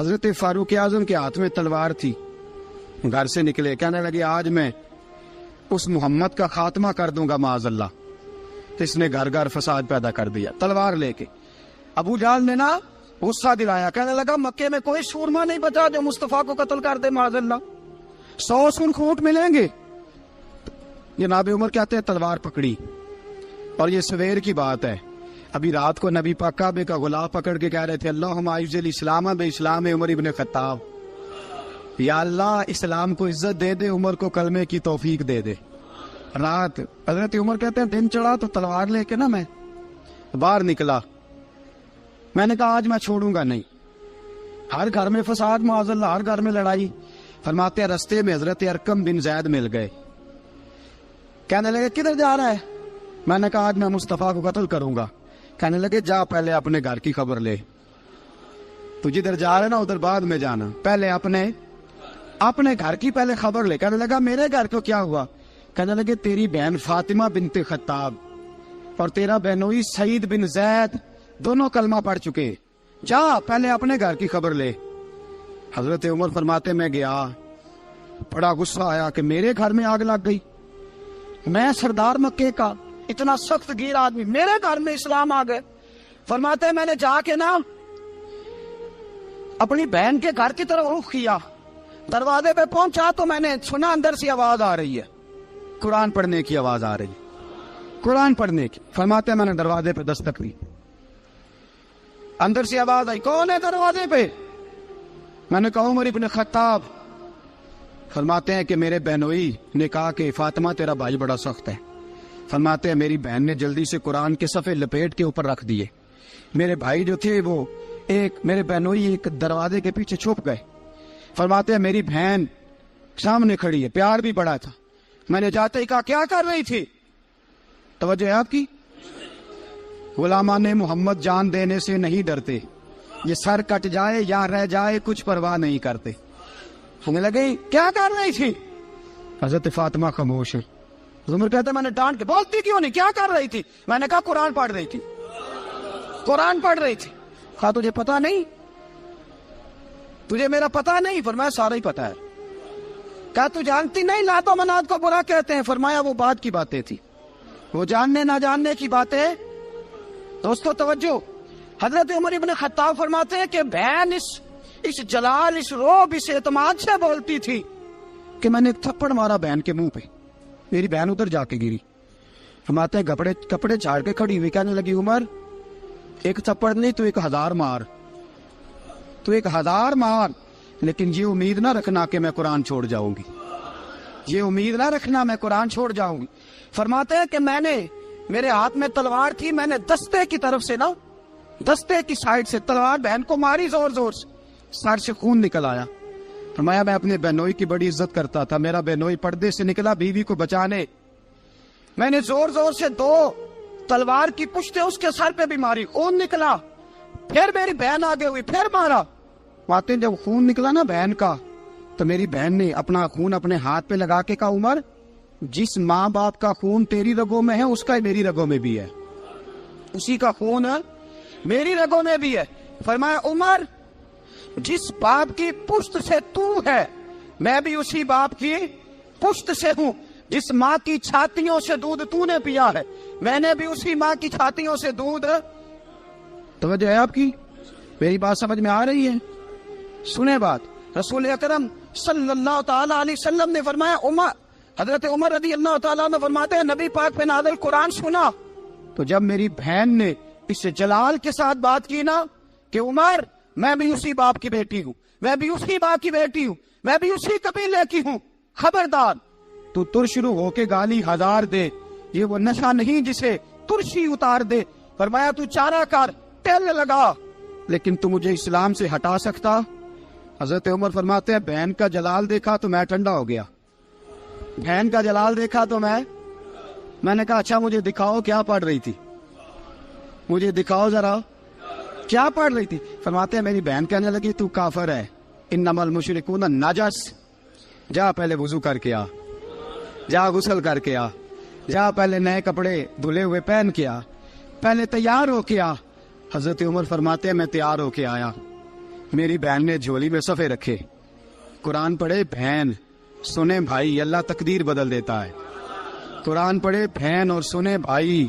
حضرت فاروق اعظم کے ہاتھ میں تلوار تھی، گھر سے نکلے، کہنے لگے آج میں اس محمد کا خاتمہ کر دوں گا معاذ اللہ، اس نے گھر گھر فساد پیدا کر دیا تلوار لے کے۔ ابو جہل نے نا غصہ دلایا، کہنے لگا مکے میں کوئی سورما نہیں بچا جو مصطفیٰ کو قتل کر دے معاذ اللہ، 100 سن کھوٹ ملیں گے۔ جناب عمر کہتے ہیں تلوار پکڑی، اور یہ سویر کی بات ہے، ابھی رات کو نبی پاک کعبے کا غلاف پکڑ کے کہہ رہے تھے اللہم اعز الاسلام باسلام عمر ابن خطاب، یا اللہ اسلام کو عزت دے دے، عمر کو کلمے کی توفیق دے دے۔ رات حضرت عمر کہتے ہیں دن چڑھا تو تلوار لے کے نا میں باہر نکلا، میں نے کہا آج میں چھوڑوں گا نہیں، ہر گھر میں فساد معاذ اللہ، ہر گھر میں لڑائی۔ فرماتے ہیں رستے میں حضرت ارقم بن زید مل گئے، کہنے لگے کدھر جا رہا ہے؟ میں نے کہا آج میں مصطفیٰ کو قتل کروں گا۔ کہنے لگے جا پہلے اپنے گھر کی خبر لے، تو جدھر جا رہے نا ادھر بعد میں جانا، پہلے اپنے گھر کی پہلے خبر لے۔ کہنے لگا میرے گھر کو کیا ہوا؟ کہنے لگے تیری بہن فاطمہ بنت خطاب اور تیرا بہنوئی سعید بن زید دونوں کلمہ پڑھ چکے، جا پہلے اپنے گھر کی خبر لے۔ حضرت عمر فرماتے میں گیا، بڑا غصہ آیا کہ میرے گھر میں آگ لگ گئی، میں سردار مکے کا اتنا سخت گیر آدمی، میرے گھر میں اسلام آ گئے۔ فرماتے میں نے جا کے نا اپنی بہن کے گھر کی طرف رخ کیا، دروازے پہ پہنچا تو میں نے سنا اندر سے آواز آ رہی ہے، قرآن پڑھنے کی آواز آ رہی، قرآن پڑھنے کی۔ فرماتے میں نے دروازے پہ دستک دی، اندر سے آواز آئی کون ہے دروازے پہ؟ میں نے کہا عمر ابن خطاب۔ فرماتے ہیں کہ میرے بہنوئی نے کہا کہ فاطمہ تیرا بھائی بڑا سخت ہے۔ فرماتے ہیں میری بہن نے جلدی سے قرآن کے صفحے لپیٹ کے اوپر رکھ دیے، میرے بھائی جو تھے وہ میرے بہنوئی ایک دروازے کے پیچھے چھپ گئے۔ فرماتے ہیں میری بہن سامنے کھڑی ہے، پیار بھی بڑا تھا، میں نے جاتے ہی کہا کیا کر رہی تھی؟ توجہ ہے آپ کی؟ غلامان محمد جان دینے سے نہیں ڈرتے، یہ سر کٹ جائے یا رہ جائے کچھ پرواہ نہیں کرتے۔ ہمیں لگے کیا کر رہی تھی؟ حضرت فاطمہ خاموش ہے۔ عمر کہتے میں نے ڈانٹ کے بولتی کیوں نہیں، کیا کر رہی تھی؟ میں نے کہا قرآن پڑھ رہی تھی، قرآن پڑھ رہی تھی۔ کہا تجھے پتا نہیں، تجھے میرا پتا نہیں؟ فرمایا سارا ہی پتا ہے۔ کہا تو جانتی نہیں لات و منات کو برا کہتے ہیں؟ فرمایا وہ بات کی باتیں تھی، وہ جاننے نہ جاننے کی باتیں۔ دوستو توجہ، حضرت عمر ابن خطاب فرماتے ہیں کہ بہن اس جلال، اس روب، اس اعتماد سے بولتی تھی کہ میں نے ایک تھپڑ مارا بہن کے منہ پہ، میری بہن ادھر جا کے گری۔ فرماتے ہیں کپڑے جھاڑ کے کھڑی ہوئی، کہنے لگی عمر ایک تھپڑ نہیں تو 1000 مار، تو 1000 مار، لیکن یہ امید نہ رکھنا کہ میں قرآن چھوڑ جاؤں گی، یہ امید نہ رکھنا میں قرآن چھوڑ جاؤں گی۔ فرماتے ہیں کہ میرے ہاتھ میں تلوار تھی، میں نے دستے کی طرف سے نا، دستے کی سائڈ سے تلوار بہن کو ماری زور زور سے، سر سے خون نکل آیا۔ فرمایا میں اپنے بہنوئی کی بڑی عزت کرتا تھا، میرا بہنوئی پردے سے نکلا بیوی کو بچانے، میں نے زور زور سے 2 تلوار کی پشتیں اس کے سر پہ بھی ماری، خون نکلا، پھر میری بہن آگے ہوئی، پھر مارا۔ واقعی جب خون نکلا نا بہن کا تو میری بہن نے اپنا خون اپنے ہاتھ پہ لگا کے کہا عمر جس ماں باپ کا خون تیری رگوں میں ہے اس کا میری رگوں میں بھی ہے، اسی کا خون میری رگوں میں بھی ہے۔ فرمایا عمر جس باپ کی پشت سے تو ہے میں بھی اسی باپ کی پشت سے ہوں، جس ماں کی چھاتیوں سے دودھ تو نے پیا ہے میں نے بھی اسی ماں کی چھاتیوں سے دودھ۔ توجہ ہے آپ کی؟ میری بات سمجھ میں آ رہی ہے؟ سنیں بات، رسول اکرم صلی اللہ تعالی علیہ وسلم نے فرمایا، حضرت عمر رضی اللہ تعالیٰ عنہ فرماتے ہیں نبی پاک پہ نازل قرآن سنا تو جب میری بہن نے اس جلال کے ساتھ بات کی نا کہ عمر میں بھی اسی باپ کی بیٹی ہوں، میں بھی اسی باپ کی بیٹی ہوں، میں بھی اسی قبیلے کی ہوں، خبردار تو ترشرو ہو کے گالی 1000 دے، یہ وہ نشہ نہیں جسے ترشی اتار دے۔ فرمایا تو چارہ کر، تیل لگا، لیکن تو مجھے اسلام سے ہٹا سکتا؟ حضرت عمر فرماتے ہیں بہن کا جلال دیکھا تو میں ٹھنڈا ہو گیا، بہن کا جلال دیکھا تو میں نے کہا اچھا مجھے دکھاؤ کیا پڑھ رہی تھی، مجھے دکھاؤ ذرا کیا پڑھ رہی تھی۔ فرماتے ہیں میری بہن کہنے لگی تو کافر ہے، انما المشرکون نجس، جا پہلے وضو کر کے آ، جا غسل کر کے آ، جا پہلے نئے کپڑے دھلے ہوئے پہن کے آ، پہلے تیار ہو کے آ۔ حضرت عمر فرماتے ہیں میں تیار ہو کے آیا، میری بہن نے جھولی میں صفحے رکھے، قرآن پڑھے بہن، سنے بھائی، اللہ تقدیر بدل دیتا ہے. قرآن پڑھے بہن اور سنے بھائی.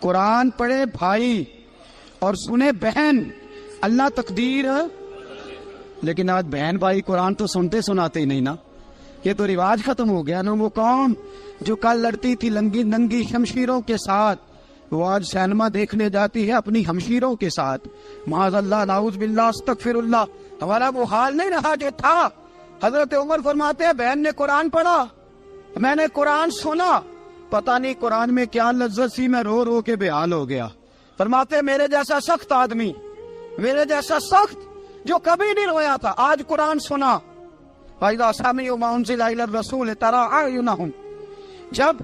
قرآن پڑھے بھائی اور سنے بہن، اللہ تقدیر. لیکن آج بہن بھائی قرآن تو سنتے سناتے ہی نہیں نا. یہ تو رواج ختم ہو گیا نا. وہ قوم جو کل لڑتی تھی ننگی شمشیروں کے ساتھ، وہ آج سینما دیکھنے جاتی ہے اپنی ہمشیروں کے ساتھ. معاذ اللہ، نعوذ باللہ، استغفر اللہ. ہمارا وہ حال نہیں رہا جو تھا. حضرت عمر فرماتے ہیں بہن نے قرآن پڑھا، میں نے قرآن سنا، پتہ نہیں قرآن میں کیا لذت سی، میں رو رو کے بے حال ہو گیا. فرماتے ہیں میرے جیسا سخت آدمی، میرے جیسا سخت جو کبھی نہیں رویا تھا، آج قرآن سنا. فَإِذَا سَمِعُوا مَا أُنزِلَ إِلَى الرَّسُولِ تَرَىٰ أَعْيُنَهُمْ، جب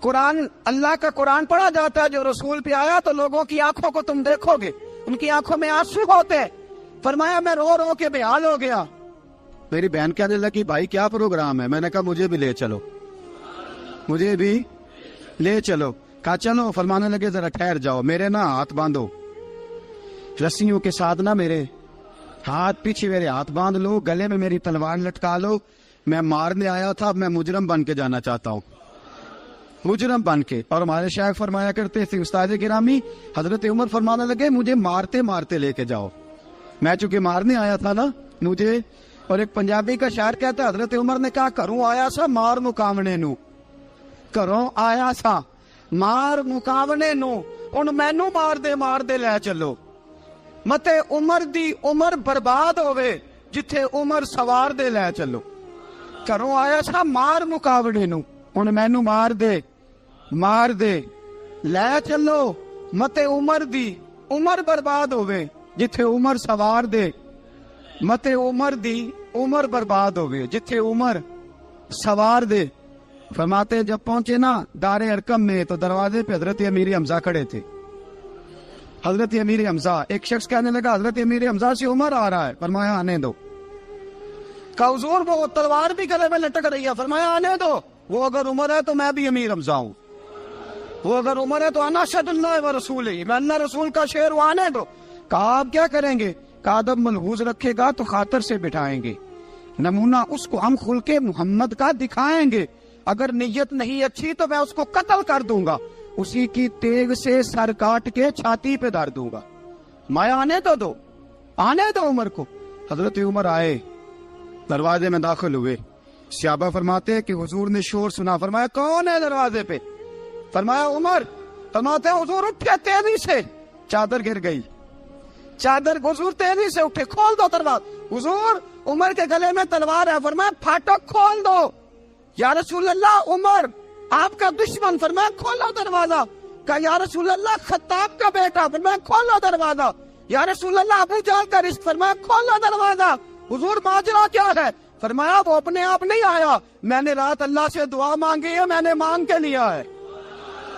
قرآن، اللہ کا قرآن پڑھا جاتا ہے جو رسول پہ آیا، تو لوگوں کی آنکھوں کو تم دیکھو گے، ان کی آنکھوں میں آنسو ہوتے. فرمایا میں رو رو کے بے حال ہو گیا. میری بہن کہنے لگی بھائی کیا پروگرام ہے؟ میں نے کہا مجھے بھی لے چلو، مجھے بھی لے چلو. کہا چلو. فرمانے لگے ذرا ٹھہر جاؤ، میرے نا ہاتھ باندھو رسیوں کے ساتھ، نا میرے ہاتھ پیچھے میرے ہاتھ باندھ لو، گلے میں میری تلوار لٹکا لو. میں مارنے آیا تھا، اب میں مجرم بن کے جانا چاہتا ہوں، مجرم بن کے. اور ہمارے شیخ فرمایا کرتے تھے استاد گرامی، حضرت عمر فرمانے لگے مجھے مارتے مارتے لے کے جاؤ. میں چونکہ مارنے آیا تھا نا مجھے. اور ایک پنجابی کا شاعر کہتا ہے حضرت عمر نے کہا کروں آیا سا مار مکاونے نو، کروں آیا سا مار مکاونے نو، ان مینو مار دے لے چلو. متے عمر دی عمر برباد ہوئے جتھے عمر سوار دے لے چلو. کروں آیا سا مار مکاونے نو، ان مینو مار دے لے چلو. متے عمر دی عمر برباد ہوئے جتھے عمر سوار دے، متے عمر دی عمر برباد ہوئے جتھے عمر سوار دے. فرماتے جب پہنچے نا دار ارقم میں تو دروازے پہ حضرت امیر حمزہ کھڑے تھے. حضرت امیر حمزہ، ایک شخص کہنے لگا حضرت امیر حمزہ سے عمر آ رہا ہے. فرمایا آنے دو. کہا حضور وہ تلوار بھی گلے میں لٹک رہی ہے. فرمایا آنے دو. وہ اگر عمر ہے تو میں بھی امیر حمزہ ہوں، وہ اگر عمر ہے تو انا اشہد اللہ و رسولہ، میں اللہ رسول کا شعر ہوں، آنے دو. کہا آپ کیا کریں گے؟ کہا ادب ملحوظ رکھے گا تو خاطر سے بٹھائیں گے، نمونہ اس کو ہم خلق محمد کا دکھائیں گے، اگر نیت نہیں اچھی تو میں اس کو قتل کر دوں گا، اسی کی تیغ سے سر کاٹ کے چھاتی پہ دھر دوں گا. میں آنے تو دو، آنے دو عمر کو. حضرت عمر آئے، دروازے میں داخل ہوئے. صحابہ فرماتے ہیں کہ حضور نے شور سنا. فرمایا کون ہے دروازے پہ؟ فرمایا عمر. فرماتے ہیں حضور اٹھے تیزی سے، چادر گر گئی، چادر. حضور تیزی سے اٹھے، کھول دو دروازہ. حضور عمر کے گلے میں تلوار ہے. فرمایا پھاٹک کھول دو. یا رسول اللہ عمر آپ کا دشمن. فرمایا کھولو دروازہ. کہا یا رسول اللہ خطاب کا بیٹا. فرمایا کھولو دروازہ. یا رسول اللہ ابو جہل کا رشت. فرمایا کھولو دروازہ. حضور ماجرا کیا ہے؟ فرمایا وہ اپنے آپ نہیں آیا، میں نے رات اللہ سے دعا مانگی ہے، میں نے مانگ کے لیا ہے،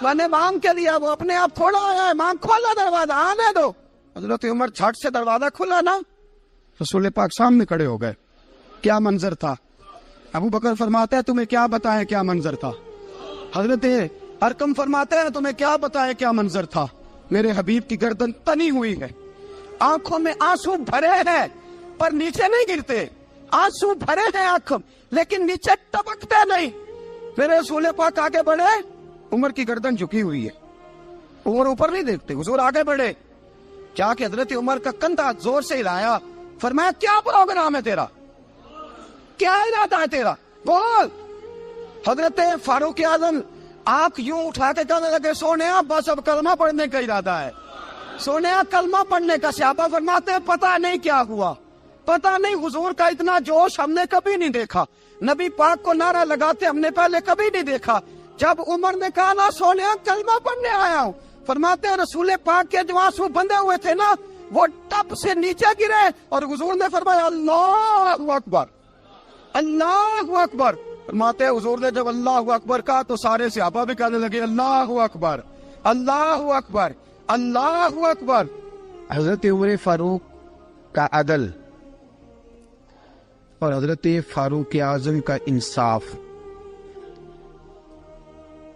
میں نے مانگ کے لیا، وہ اپنے آپ تھوڑا آیا ہے. مانگ کھولا دروازہ، آنے دو. حضرت عمر جھٹ سے دروازہ کھلا نا، رسول پاک سامنے کھڑے ہو گئے. کیا منظر تھا. ابو بکر فرماتے ہیں تمہیں کیا بتائیں کیا منظر تھا. حضرت ارقم فرماتے ہیں تمہیں کیا بتائیں کیا منظر تھا. میرے حبیب کی گردن تنی ہوئی ہے، آنکھوں میں آنسو بھرے ہیں پر نیچے نہیں گرتے. آنسو بھرے ہیں آنکھوں لیکن نیچے ٹپکتے نہیں. میرے رسول پاک آگے بڑھے، عمر کی گردن جھکی ہوئی ہے، عمر اوپر نہیں دیکھتے. حضور آگے بڑھے، جا کے حضرت عمر کا کندھا زور سے ہلایا. فرمایا کیا پروگرام ہے تیرا، کیا ارادہ ہے تیرا، بول. حضرت فاروق اعظم آنکھ یوں اٹھا کے کہنے لگے سونیا بس اب کلمہ پڑھنے کا ارادہ ہے، سونیا کلمہ پڑھنے کا. صحابہ فرماتے ہیں پتہ نہیں کیا ہوا، پتہ نہیں. حضور کا اتنا جوش ہم نے کبھی نہیں دیکھا، نبی پاک کو نعرہ لگاتے ہم نے پہلے کبھی نہیں دیکھا. جب عمر نے کہا نا سونیا کلمہ پڑھنے آیا ہوں، فرماتے ہیں رسول پاک کے جو آنسو بندے ہوئے تھے نا وہ ٹپ سے نیچے گرے اور حضور نے فرمایا اللہ اکبر، اللہ اکبر. فرماتے ہیں حضور نے جب اللہ اکبر کہا تو سارے صحابہ بھی کہنے لگے اللہ اکبر، اللہ اکبر، اللہ اکبر. حضرت عمر فاروق کا عدل اور حضرت فاروق اعظم کا انصاف،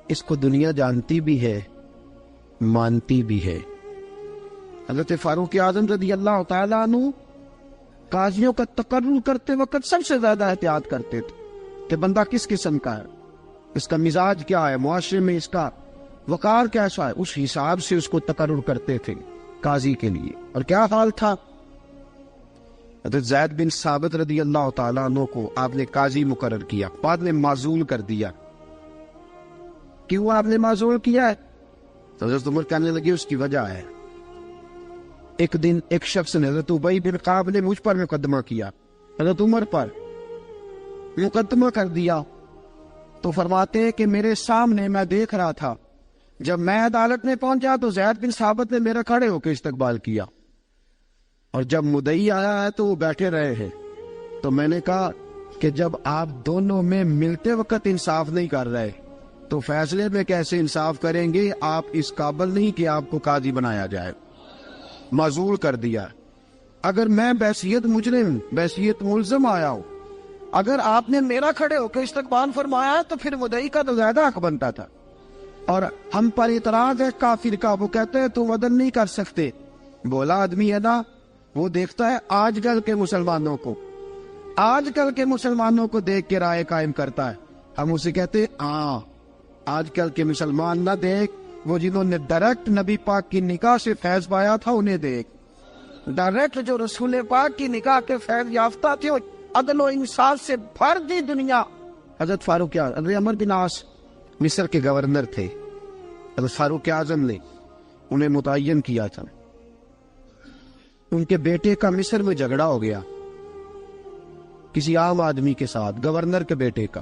اس کو دنیا جانتی بھی ہے مانتی بھی ہے۔ حضرت فاروق اعظم رضی اللہ تعالیٰ عنہ قاضیوں کا تقرر کرتے وقت سب سے زیادہ احتیاط کرتے تھے کہ بندہ کس قسم کا ہے، اس کا مزاج کیا ہے، معاشرے میں اس کا وقار کیسا ہے، اس حساب سے اس کو تقرر کرتے تھے قاضی کے لیے۔ اور کیا حال تھا، حضرت زید بن ثابت رضی اللہ تعالیٰ عنہ کو آپ نے قاضی مقرر کیا، بعد میں معزول کر دیا۔ کیوں آپ نے معزول کیا ہے؟ تو حضرت عمر کہنے لگے اس کی وجہ ہے، ایک دن ایک شخص نے، حضرت ابی بن کعب نے مجھ پر مقدمہ کیا، حضرت عمر پر مقدمہ کر دیا، تو فرماتے ہیں کہ میرے سامنے میں دیکھ رہا تھا، جب میں عدالت میں پہنچا تو زید بن ثابت نے میرا کھڑے ہو کے استقبال کیا، اور جب مدعی آیا ہے تو وہ بیٹھے رہے ہیں۔ تو میں نے کہا کہ جب آپ دونوں میں ملتے وقت انصاف نہیں کر رہے تو فیصلے میں کیسے انصاف کریں گے؟ آپ اس قابل نہیں کہ آپ کو قاضی بنایا جائے، معزول کر دیا۔ اگر میں بحیثیت مجرم، بحیثیت ملزم آیا ہوں، اگر آپ نے میرا کھڑے ہو کے استقبال فرمایا ہے تو پھر مدعی کا تو زیادہ حق بنتا تھا۔ اور ہم پر اعتراض ہے کافر کا، وہ کہتے ہیں تم عدل نہیں کر سکتے۔ بولا آدمی ہے نا، وہ دیکھتا ہے آج کل کے مسلمانوں کو، آج کل کے مسلمانوں کو دیکھ کے رائے قائم کرتا ہے۔ ہم اسے کہتے ہیں ہاں آج کل کے مسلمان نہ دیکھ، وہ جنہوں نے ڈائریکٹ نبی پاک کی نکاح سے فیض پایا تھا انہیں دیکھ، ڈائریکٹ جو رسول پاک کی نکاح کے فیض یافتہ تھے، عدل و انصاف سے بھر دی دنیا۔ حضرت فاروق اعظم، حضرت عمرو بن عاص مصر کے گورنر تھے، حضرت فاروق اعظم نے انہیں متعین کیا تھا۔ ان کے بیٹے کا مصر میں جھگڑا ہو گیا کسی عام آدمی کے ساتھ، گورنر کے بیٹے کا،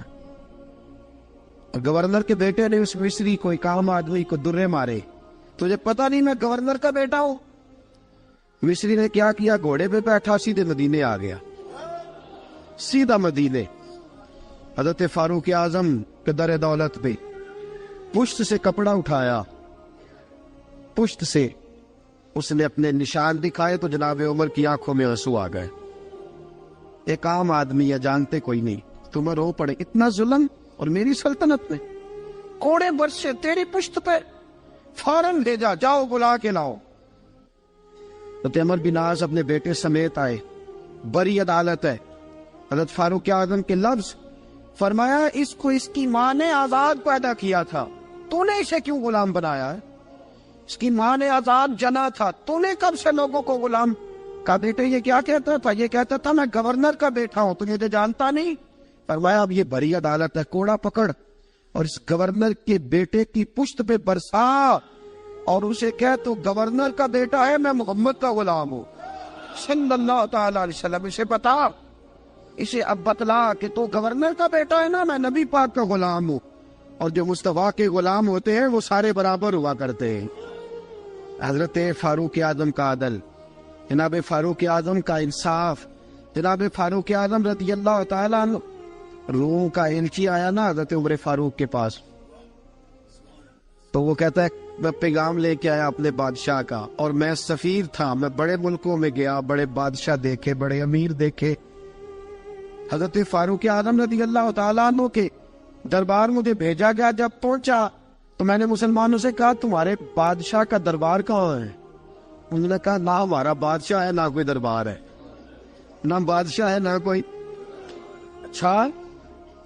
اور گورنر کے بیٹے نے اس مصری کو، ایک عام آدمی کو درے مارے۔ تجھے پتہ نہیں میں گورنر کا بیٹا ہوں؟ مصری نے کیا کیا، گھوڑے پہ بیٹھا سیدھے مدینے آ گیا، سیدھا مدینے۔ حضرت فاروق اعظم کے در دولت پہ پشت سے کپڑا اٹھایا، پشت سے اس نے اپنے نشان دکھائے تو جناب عمر کی آنکھوں میں آنسو آ گئے۔ ایک عام آدمی ہے، جانتے کوئی نہیں، تمہیں رو پڑے، اتنا ظلم، اور میری سلطنت میں کوڑے برسے تیری پشت پہ، فوراً لے جا، جاؤ بلا کے لاؤ۔ حضرت عمر بن عاص اپنے بیٹے سمیت آئے، بڑی عدالت ہے، حضرت فاروق اعظم کے لفظ، فرمایا اس کو اس کی ماں نے آزاد پیدا کیا تھا، تو نے اسے کیوں غلام بنایا ہے؟ اس کی ماں نے آزاد جنا تھا، تو نے کب سے لوگوں کو غلام کا؟ بیٹے یہ کیا کہتا تھا؟ یہ کہتا تھا میں گورنر کا بیٹا ہوں، تجھے تو جانتا نہیں۔ فرمایا اب یہ بڑی عدالت ہے، کوڑا پکڑ اور اس گورنر کے بیٹے کی پشت پہ برسا، اور اسے کہہ تو گورنر کا بیٹا ہے، میں محمد کا غلام ہوں صلی اللہ تعالی علیہ وسلم۔ اسے بتا، اسے اب بتلا کہ تو گورنر کا بیٹا ہے نا، میں نبی پاک کا غلام ہوں، اور جو مصطفیٰ کے غلام ہوتے ہیں وہ سارے برابر ہوا کرتے ہیں۔ حضرت فاروق اعظم کا عدل، جناب فاروق اعظم کا انصاف، جناب فاروق اعظم رضی اللہ تعالیٰ عنہ۔ روم کا ایلچی آیا نا حضرت عمر فاروق کے پاس، تو وہ کہتا ہے میں پیغام لے کے آیا اپنے بادشاہ کا، اور میں سفیر تھا، میں بڑے ملکوں میں گیا، بڑے بادشاہ دیکھے، بڑے امیر دیکھے۔ حضرت فاروق اعظم رضی اللہ تعالیٰ عنہ کے دربار مجھے بھیجا گیا، جب پہنچا تو میں نے مسلمانوں سے کہا تمہارے بادشاہ کا دربار کہاں ہے؟ انہوں نے کہا نہ ہمارا بادشاہ ہے نہ کوئی دربار ہے، نہ بادشاہ ہے نہ کوئی۔ اچھا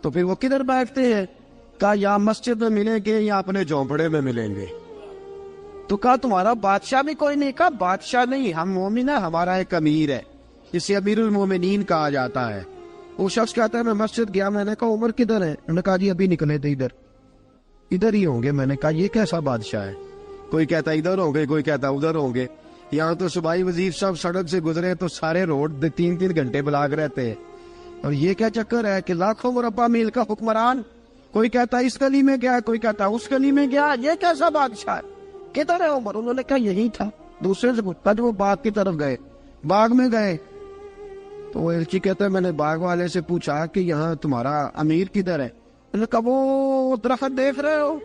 تو پھر وہ کدھر بیٹھتے ہیں؟ کہا یا مسجد میں ملیں گے یا اپنے جھونپڑے میں ملیں گے۔ تو کہا تمہارا بادشاہ بھی کوئی نہیں؟ کہا بادشاہ نہیں، ہم مومن ہیں، ہمارا ایک امیر ہے، جسے امیر المومنین کہا جاتا ہے۔ وہ شخص کہتا ہے میں مسجد گیا، میں نے کہا عمر کدھر ہے؟ انہوں نے کہا جی ابھی نکلے تھے، ادھر ہی ہوں گے۔ میں نے کہا یہ کیسا بادشاہ ہے؟ کوئی کہتا ادھر ہوں گے، کوئی کہتا ادھر ہوں گے۔ یہاں تو صوبائی وزیر صاحب سڑک سے گزرے تو سارے روڈ 3 گھنٹے بلاک رہتے ہیں، اور یہ کیا چکر ہے کہ لاکھوں مربع میل کا حکمران، کوئی کہتا اس گلی میں گیا، کوئی کہتا اس گلی میں گیا، یہ کیسا بادشاہ ہے؟ کدھر ہے عمر؟ انہوں نے کہا یہی تھا۔ دوسرے سے پوچھتا جو وہ باغ کی طرف گئے، باغ میں گئے تو وہ ایلچی کہتا ہے میں نے باغ والے سے پوچھا کہ یہاں تمہارا امیر کدھر ہے؟ انہوں نے کہا وہ درخت دیکھ رہے ہو؟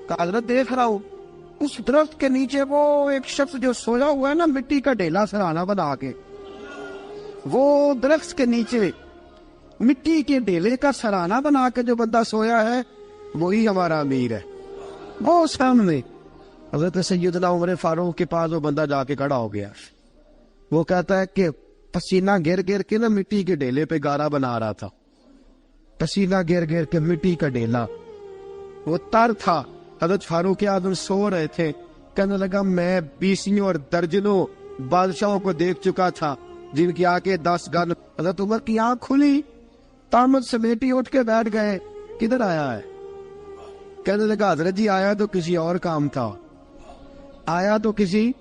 کہا حضرت دیکھ رہا ہوں۔ اس درخت کے نیچے وہ ایک شخص جو سویا ہوا ہے نا، مٹی کا ڈھیلا سرہانہ بنا کے، وہ درخت کے نیچے مٹی کے ڈھیلے کا سرہانہ بنا کے جو بندہ سویا ہے وہی ہمارا امیر ہے۔ وہ سامنے حضرت سیدنا عمر فاروق کے پاس وہ بندہ جا کے کھڑا ہو گیا. وہ کہتا ہے کہ پسینہ گر گر کے نا مٹی کے ڈھیلے پہ گارا بنا رہا تھا. پسینہ گر گر کے مٹی کا ڈھیلا, وہ تر تھا. حضرت فاروق اعظم سو رہے تھے. کہنے لگا میں بیسیوں اور درجنوں بادشاہوں کو دیکھ چکا تھا جن کی آنکھیں 10 گن. حضرت عمر کی آنکھ کھلی, تامت سمیٹی اٹھ کے بیٹھ گئے. کدھر آیا ہے؟ کہنے لگا حضرت جی آیا تو کسی اور کام تھا, آیا تو کسی,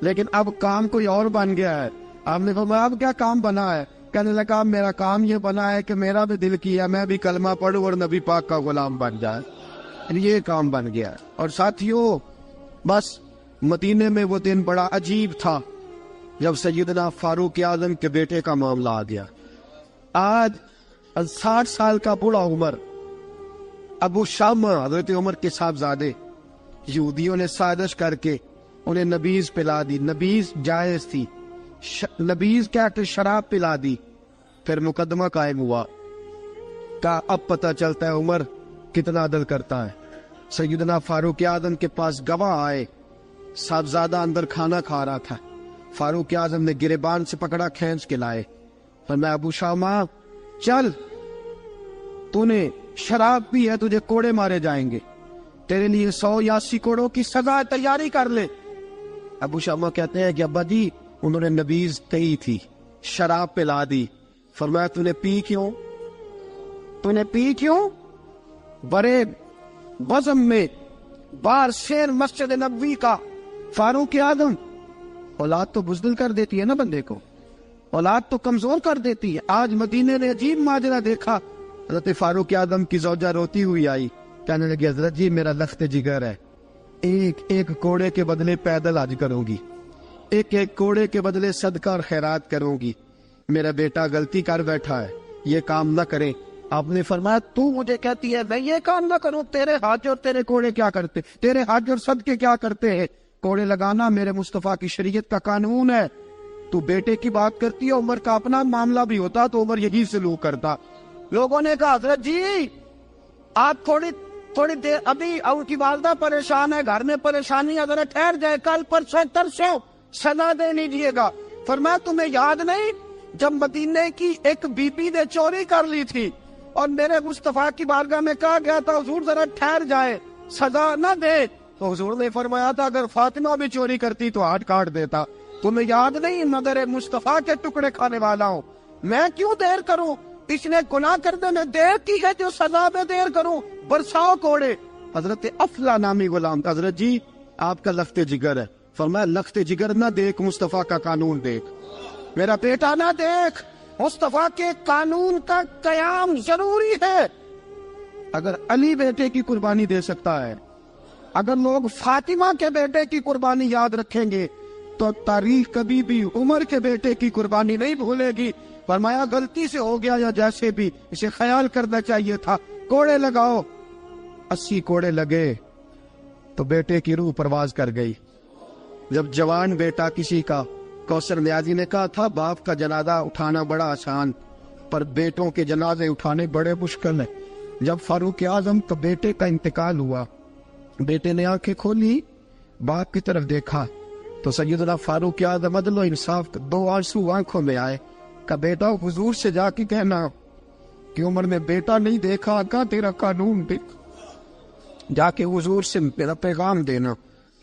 لیکن اب کام کوئی اور بن گیا ہے. آپ نے فرمایا اب کیا کام بنا ہے؟ کہنے لگا میرا کام یہ بنا ہے کہ میرا بھی دل کیا میں بھی کلمہ پڑھوں اور نبی پاک کا غلام بن جائے. یہ کام بن گیا. اور ساتھیوں بس مدینے میں وہ دن بڑا عجیب تھا جب سیدنا فاروق اعظم کے بیٹے کا معاملہ آ گیا. آج 60 سال کا بوڑھا عمر, ابو شامہ حضرت عمر کے صاحبزادے, یہودیوں نے سازش کر کے انہیں نبیذ پلا دی. نبیذ جائز تھی, نبیذ کیا کہ شراب پلا دی. پھر مقدمہ قائم ہوا کہ اب پتہ چلتا ہے عمر کتنا عدل کرتا ہے. سیدنا فاروق اعظم کے پاس گواہ آئے, صاحبزادہ اندر کھانا کھا رہا تھا. فاروق اعظم نے گریبان سے پکڑا, کھینچ کے لائے. فرمایا ابو شامہ چل, تو نے شراب پی ہے, تجھے کوڑے مارے جائیں گے, تیرے لیے 100 یا 80 کوڑوں کی سزا تیاری کر لے. ابو شامہ کہتے ہیں کہ ابا جی انہوں نے نبیذ کہی تھی, شراب پلا دی. فرمایا تو نے پی کیوں؟ تو نے پی کیوں؟ بڑے بزم میں بار شیر مسجد نبوی کا فاروق اعظم. اولاد تو بزدل کر دیتی ہے نا بندے کو, اولاد تو کمزور کر دیتی ہے. آج مدینے نے عجیب ماجرا دیکھا. حضرت فاروق اعظم کی زوجہ روتی ہوئی آئی, کہنے لگی حضرت جی میرا لخت جگر ہے, ایک کوڑے کے بدلے پیدل حج کروں گی, ایک کوڑے کے بدلے صدقہ اور خیرات کروں گی. میرا بیٹا غلطی کر بیٹھا ہے, یہ کام نہ کرے. آپ نے فرمایا تو مجھے کہتی ہے میں یہ کام نہ کروں؟ تیرے حج اور تیرے کوڑے کیا کرتے, تیرے حج اور صدقے کیا کرتے ہیں؟ کوڑے لگانا میرے مصطفیٰ کی شریعت کا قانون ہے. تو بیٹے کی بات کرتی ہے, عمر کا اپنا معاملہ بھی ہوتا تو عمر یہی سلوک کرتا. لوگوں نے کہا حضرت جی آپ تھوڑی دیر, ابھی ان کی والدہ پریشان ہے, گھر میں پریشانی ہے, ذرا ٹھہر جائے, کل پرسوں ترسوں سزا دے لیجیے گا. فرمایا تمہیں یاد نہیں جب مدینے کی ایک بی بی نے چوری کر لی تھی اور میرے مصطفیٰ کی بارگاہ میں کہا گیا تھا حضور ذرا ٹھہر جائے, سزا نہ دے, تو حضور نے فرمایا تھا اگر فاطمہ بھی چوری کرتی تو ہاتھ کاٹ دیتا. تمہیں یاد نہیں مگر مصطفیٰ کے ٹکڑے کھانے والا ہوں, میں کیوں دیر کروں؟ اس نے گناہ کرنے میں دیر کی ہے جو سزا میں دیر کروں, برساؤ کوڑے. حضرت افلا نامی غلام, حضرت جی آپ کا لخت جگر ہے. فرمایا لخت جگر نہ دیکھ, مصطفیٰ کا قانون دیکھ. میرا بیٹا نہ دیکھ, مصطفیٰ کے قانون کا قیام ضروری ہے. اگر علی بیٹے کی قربانی دے سکتا ہے, اگر لوگ فاطمہ کے بیٹے کی قربانی یاد رکھیں گے تو تاریخ کبھی بھی عمر کے بیٹے کی قربانی نہیں بھولے گی. فرمایا غلطی سے ہو گیا یا جیسے بھی, اسے خیال کرنا چاہیے تھا. کوڑے لگاؤ. 80 کوڑے لگے تو بیٹے کی روح پرواز کر گئی. جب جوان بیٹا کسی کا, کوثر نیازی نے کہا تھا باپ کا جنازہ اٹھانا بڑا آسان پر بیٹوں کے جنازے اٹھانے بڑے مشکل ہیں. جب فاروق اعظم کا بیٹے کا انتقال ہوا, بیٹے نے آنکھیں کھولی, باپ کی طرف دیکھا تو سیدنا فاروق اعظم عدل و انصاف, 2 آنسو آنکھوں میں آئے. کہ بیٹا حضور سے جا کے کہنا کہ عمر نے بیٹا نہیں دیکھا, کا تیرا قانون دیکھ, جا کے حضور سے میرا پیغام دینا.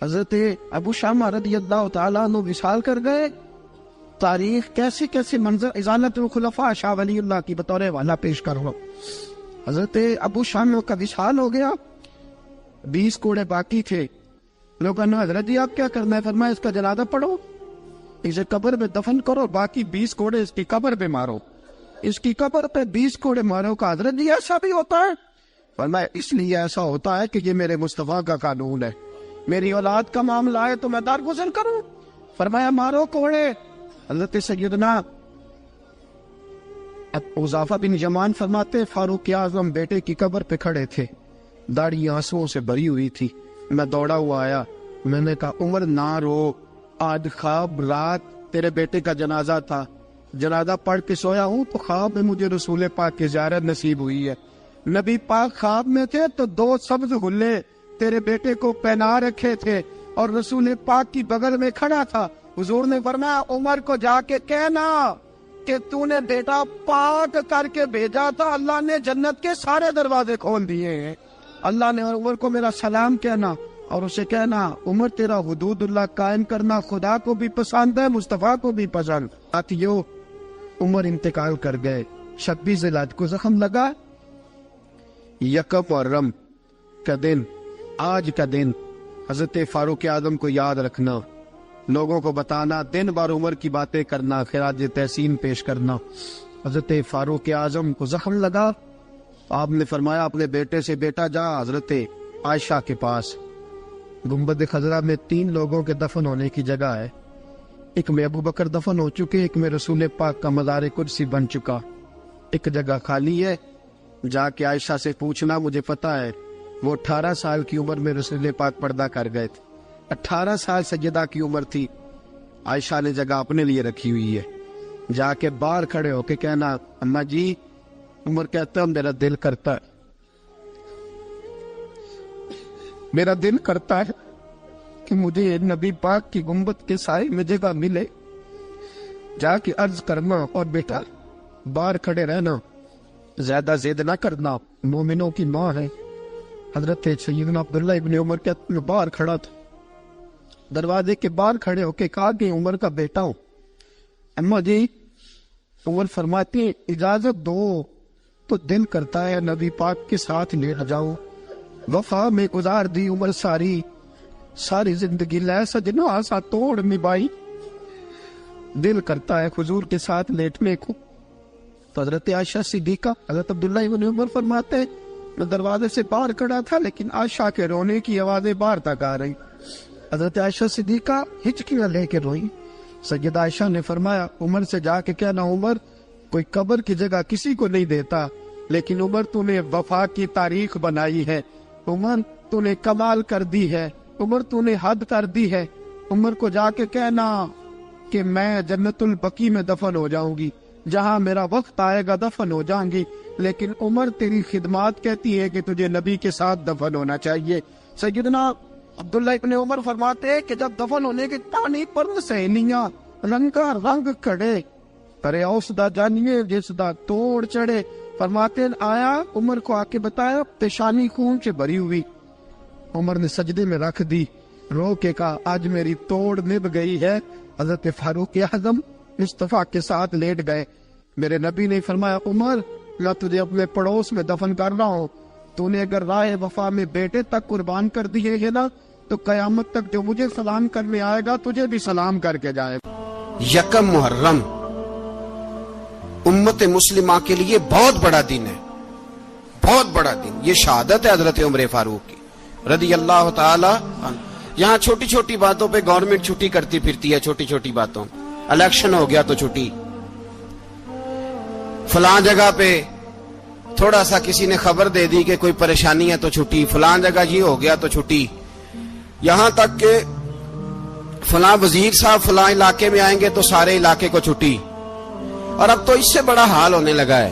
حضرت ابو شامہ رضی اللہ تعالیٰ عنہ وصال کر گئے. تاریخ کیسے کیسے منظر ازالت الخلفاء شاہ ولی اللہ کی بطور والا پیش کرو. حضرت ابو شامہ کا وصال ہو گیا, 20 کوڑے باقی تھے. لوگوں نے حضرت جی آپ کیا کرنا ہے؟ فرمایا اس کا جنازہ پڑھو, اسے قبر میں دفن کرو, باقی 20 کوڑے اس کی قبر پہ مارو, اس کی قبر پہ 20 کوڑے مارو. کا حضرت جی ایسا بھی ہوتا ہے؟ فرمایا اس لیے ایسا ہوتا ہے کہ یہ میرے مصطفیٰ کا قانون ہے, میری اولاد کا معاملہ ہے تو میں درگزر کروں. فرمایا مارو کوڑے. حضرت سیدنا حذیفہ بن یمان فرماتے فاروق اعظم بیٹے کی قبر پہ کھڑے تھے, داڑھی آنسوؤں سے بھری ہوئی تھی. میں دوڑا ہوا آیا, میں نے کہا عمر نہ رو, آج خواب رات تیرے بیٹے کا جنازہ تھا, جنازہ پڑھ کے سویا ہوں تو خواب میں مجھے رسول پاک کی زیارت نصیب ہوئی ہے. نبی پاک خواب میں تھے تو 2 سبز غلے تیرے بیٹے کو پہنا رکھے تھے اور رسول پاک کی بغل میں کھڑا تھا. حضور نے فرمایا عمر کو جا کے کہنا کہ تو نے بیٹا پاک کر کے بھیجا تھا, اللہ نے جنت کے سارے دروازے کھول دیے ہیں. اللہ نے عمر کو میرا سلام کہنا اور اسے کہنا عمر تیرا حدود اللہ قائم کرنا خدا کو بھی پسند ہے, مصطفیٰ کو بھی پسند. ساتھیو عمر انتقال کر گئے. 26 ذوالحج کو زخم لگا. یکم محرم کا دن, آج کا دن حضرت فاروق اعظم کو یاد رکھنا, لوگوں کو بتانا, دن بار عمر کی باتیں کرنا, خراج تحسین پیش کرنا. حضرت فاروق اعظم کو زخم لگا. آپ نے فرمایا اپنے بیٹے سے بیٹا جا حضرت عائشہ کے پاس. گنبد خضرا میں 3 لوگوں کے دفن ہونے کی جگہ ہے. ایک میں ابو بکر دفن ہو چکے, ایک میں رسول پاک کا مزار قدسی بن چکا, ایک جگہ خالی ہے. جا کے عائشہ سے پوچھنا, مجھے پتا ہے وہ 18 سال کی عمر میں رسول پاک پردہ کر گئے تھے. 18 سال سیدہ کی عمر تھی. عائشہ نے جگہ اپنے لیے رکھی ہوئی ہے. جا کے باہر کھڑے ہو کے کہنا اماں جی, عمر کہتا میرا دل کرتا ہے, میرا دل کرتا ہے کہ مجھے نبی پاک کی گنبد کے سائے میں جگہ ملے. جا کے عرض کرنا اور بیٹا باہر کھڑے رہنا, زیادہ زید نہ کرنا, مومنوں کی ماں ہے. حضرت سیدنا عبداللہ ابن عمر کے باہر کھڑا تھا, دروازے کے باہر کھڑے ہو کے کہا کہ عمر کا بیٹا ہوں. اماں جی, عمر فرماتے ہیں اجازت دو تو دل کرتا ہے نبی پاک کے ساتھ لیٹ جاؤں. وفا میں گزار دی عمر ساری, ساری زندگی لے سجنا آسا توڑ نبھائی. دل کرتا ہے حضور کے ساتھ لیٹنے کو. تو حضرت عائشہ صدیقہ, حضرت عبداللہ ابن عمر فرماتے ہیں میں دروازے سے باہر کھڑا تھا لیکن عائشہ کے رونے کی آوازیں باہر تک آ رہی. حضرت عائشہ صدیقہ ہچکیاں لے کے روئی. سیدہ عائشہ نے فرمایا عمر سے جا کے کہنا عمر کوئی قبر کی جگہ کسی کو نہیں دیتا, لیکن عمر تو نے وفا کی تاریخ بنائی ہے, عمر تو نے کمال کر دی ہے, عمر تو نے حد کر دی ہے. عمر کو جا کے کہنا کہ میں جنت البقیع میں دفن ہو جاؤں گی, جہاں میرا وقت آئے گا دفن ہو جاؤں گی, لیکن عمر تیری خدمات کہتی ہے کہ تجھے نبی کے ساتھ دفن ہونا چاہیے. سیدنا عبداللہ ابن عمر فرماتے ہیں کہ جب دفن ہونے کے پانی پر سہیلیاں رنگا رنگ کھڑے, کرے اوس دا جانیے جس دا توڑ چڑھے. فرماتے ہیں آیا عمر کو آ کے بتایا پیشانی خون سے بھری ہوئی. عمر نے سجدے میں رکھ دی, رو کے کہا آج میری توڑ نبھ گئی ہے. حضرت فاروق اعظم مصطفیٰ کے ساتھ لیٹ گئے. میرے نبی نے فرمایا عمر میں تجھے اپنے پڑوس میں دفن کر رہا ہوں, تو نے اگر راہ وفا میں بیٹے تک قربان کر دیے ہے نا تو قیامت تک جو مجھے سلام کرنے آئے گا تجھے بھی سلام کر کے جائے گا. یکم محرم امت مسلمہ کے لیے بہت بڑا دن ہے, بہت بڑا دن. یہ شہادت ہے حضرت عمر فاروق کی رضی اللہ تعالی. یہاں چھوٹی چھوٹی باتوں پہ گورنمنٹ چھٹی کرتی پھرتی ہے, چھوٹی چھوٹی باتوں. الیکشن ہو گیا تو چھٹی, فلاں جگہ پہ تھوڑا سا کسی نے خبر دے دی کہ کوئی پریشانی ہے تو چھٹی, فلاں جگہ یہ ہو گیا تو چھٹی. یہاں تک کہ فلاں وزیر صاحب فلاں علاقے میں آئیں گے تو سارے علاقے کو چھٹی. اور اب تو اس سے بڑا حال ہونے لگا ہے,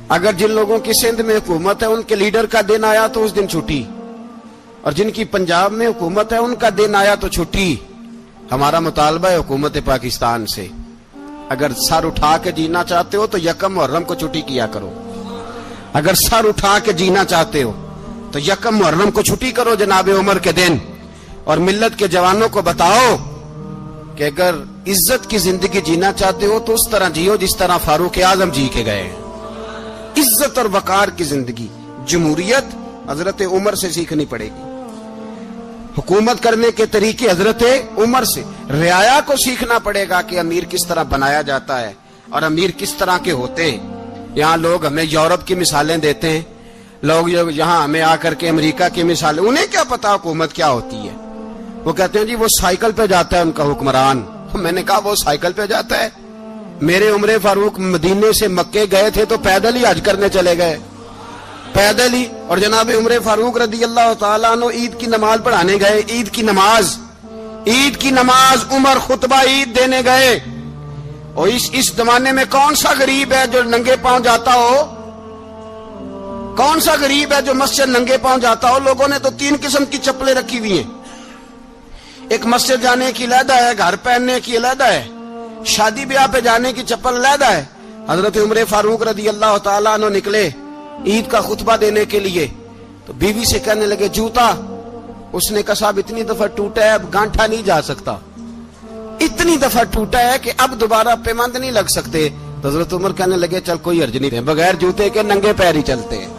اگر جن لوگوں کی سندھ میں حکومت ہے ان کے لیڈر کا دن آیا تو اس دن چھٹی, اور جن کی پنجاب میں حکومت ہے ان کا دن آیا تو چھٹی. ہمارا مطالبہ ہے حکومت پاکستان سے, اگر سر اٹھا کے جینا چاہتے ہو تو یکم محرم کو چھٹی کیا کرو. اگر سر اٹھا کے جینا چاہتے ہو تو یکم محرم کو چھٹی کرو جناب عمر کے دن. اور ملت کے جوانوں کو بتاؤ کہ اگر عزت کی زندگی جینا چاہتے ہو تو اس طرح جیو جس طرح فاروق اعظم جی کے گئے. عزت اور وقار کی زندگی, جمہوریت حضرت عمر سے سیکھنی پڑے گی. حکومت کرنے کے طریقے حضرت عمر سے, رعایا کو سیکھنا پڑے گا کہ امیر کس طرح بنایا جاتا ہے اور امیر کس طرح کے ہوتے ہیں. یہاں لوگ ہمیں یورپ کی مثالیں دیتے ہیں, لوگ یہاں ہمیں آ کر کے امریکہ کی مثالیں, انہیں کیا پتا حکومت کیا ہوتی ہے. وہ کہتے ہیں جی وہ سائیکل پہ جاتا ہے ان کا حکمران. میں نے کہا وہ سائیکل پہ جاتا ہے, میرے عمر فاروق مدینے سے مکے گئے تھے تو پیدل ہی حج کرنے چلے گئے, پیدل ہی. اور جناب عمر فاروق رضی اللہ تعالیٰ عنہ عید کی نماز پڑھانے گئے, عید کی نماز عمر خطبہ عید دینے گئے. اور اس زمانے میں کون سا غریب ہے جو ننگے پاؤں جاتا ہو؟ کون سا غریب ہے جو مسجد ننگے پاؤں جاتا ہو؟ لوگوں نے تو 3 قسم کی چپلیں رکھی ہوئی ہیں، ایک مسجد جانے کی علیحدہ ہے، گھر پہننے کی علیحدہ ہے، شادی بیاہ پہ جانے کی چپل علیحدہ ہے۔ حضرت عمر فاروق رضی اللہ تعالیٰ عنہ نکلے عید کا خطبہ دینے کے لیے، تو بیوی سے کہنے لگے جوتا، اس نے کہا صاحب اتنی دفعہ ٹوٹا ہے اب گانٹھا نہیں جا سکتا، اتنی دفعہ ٹوٹا ہے کہ اب دوبارہ پیمند نہیں لگ سکتے۔ تو حضرت عمر کہنے لگے چل کوئی حرج نہیں، بغیر جوتے کے ننگے پیر ہی چلتے ہیں،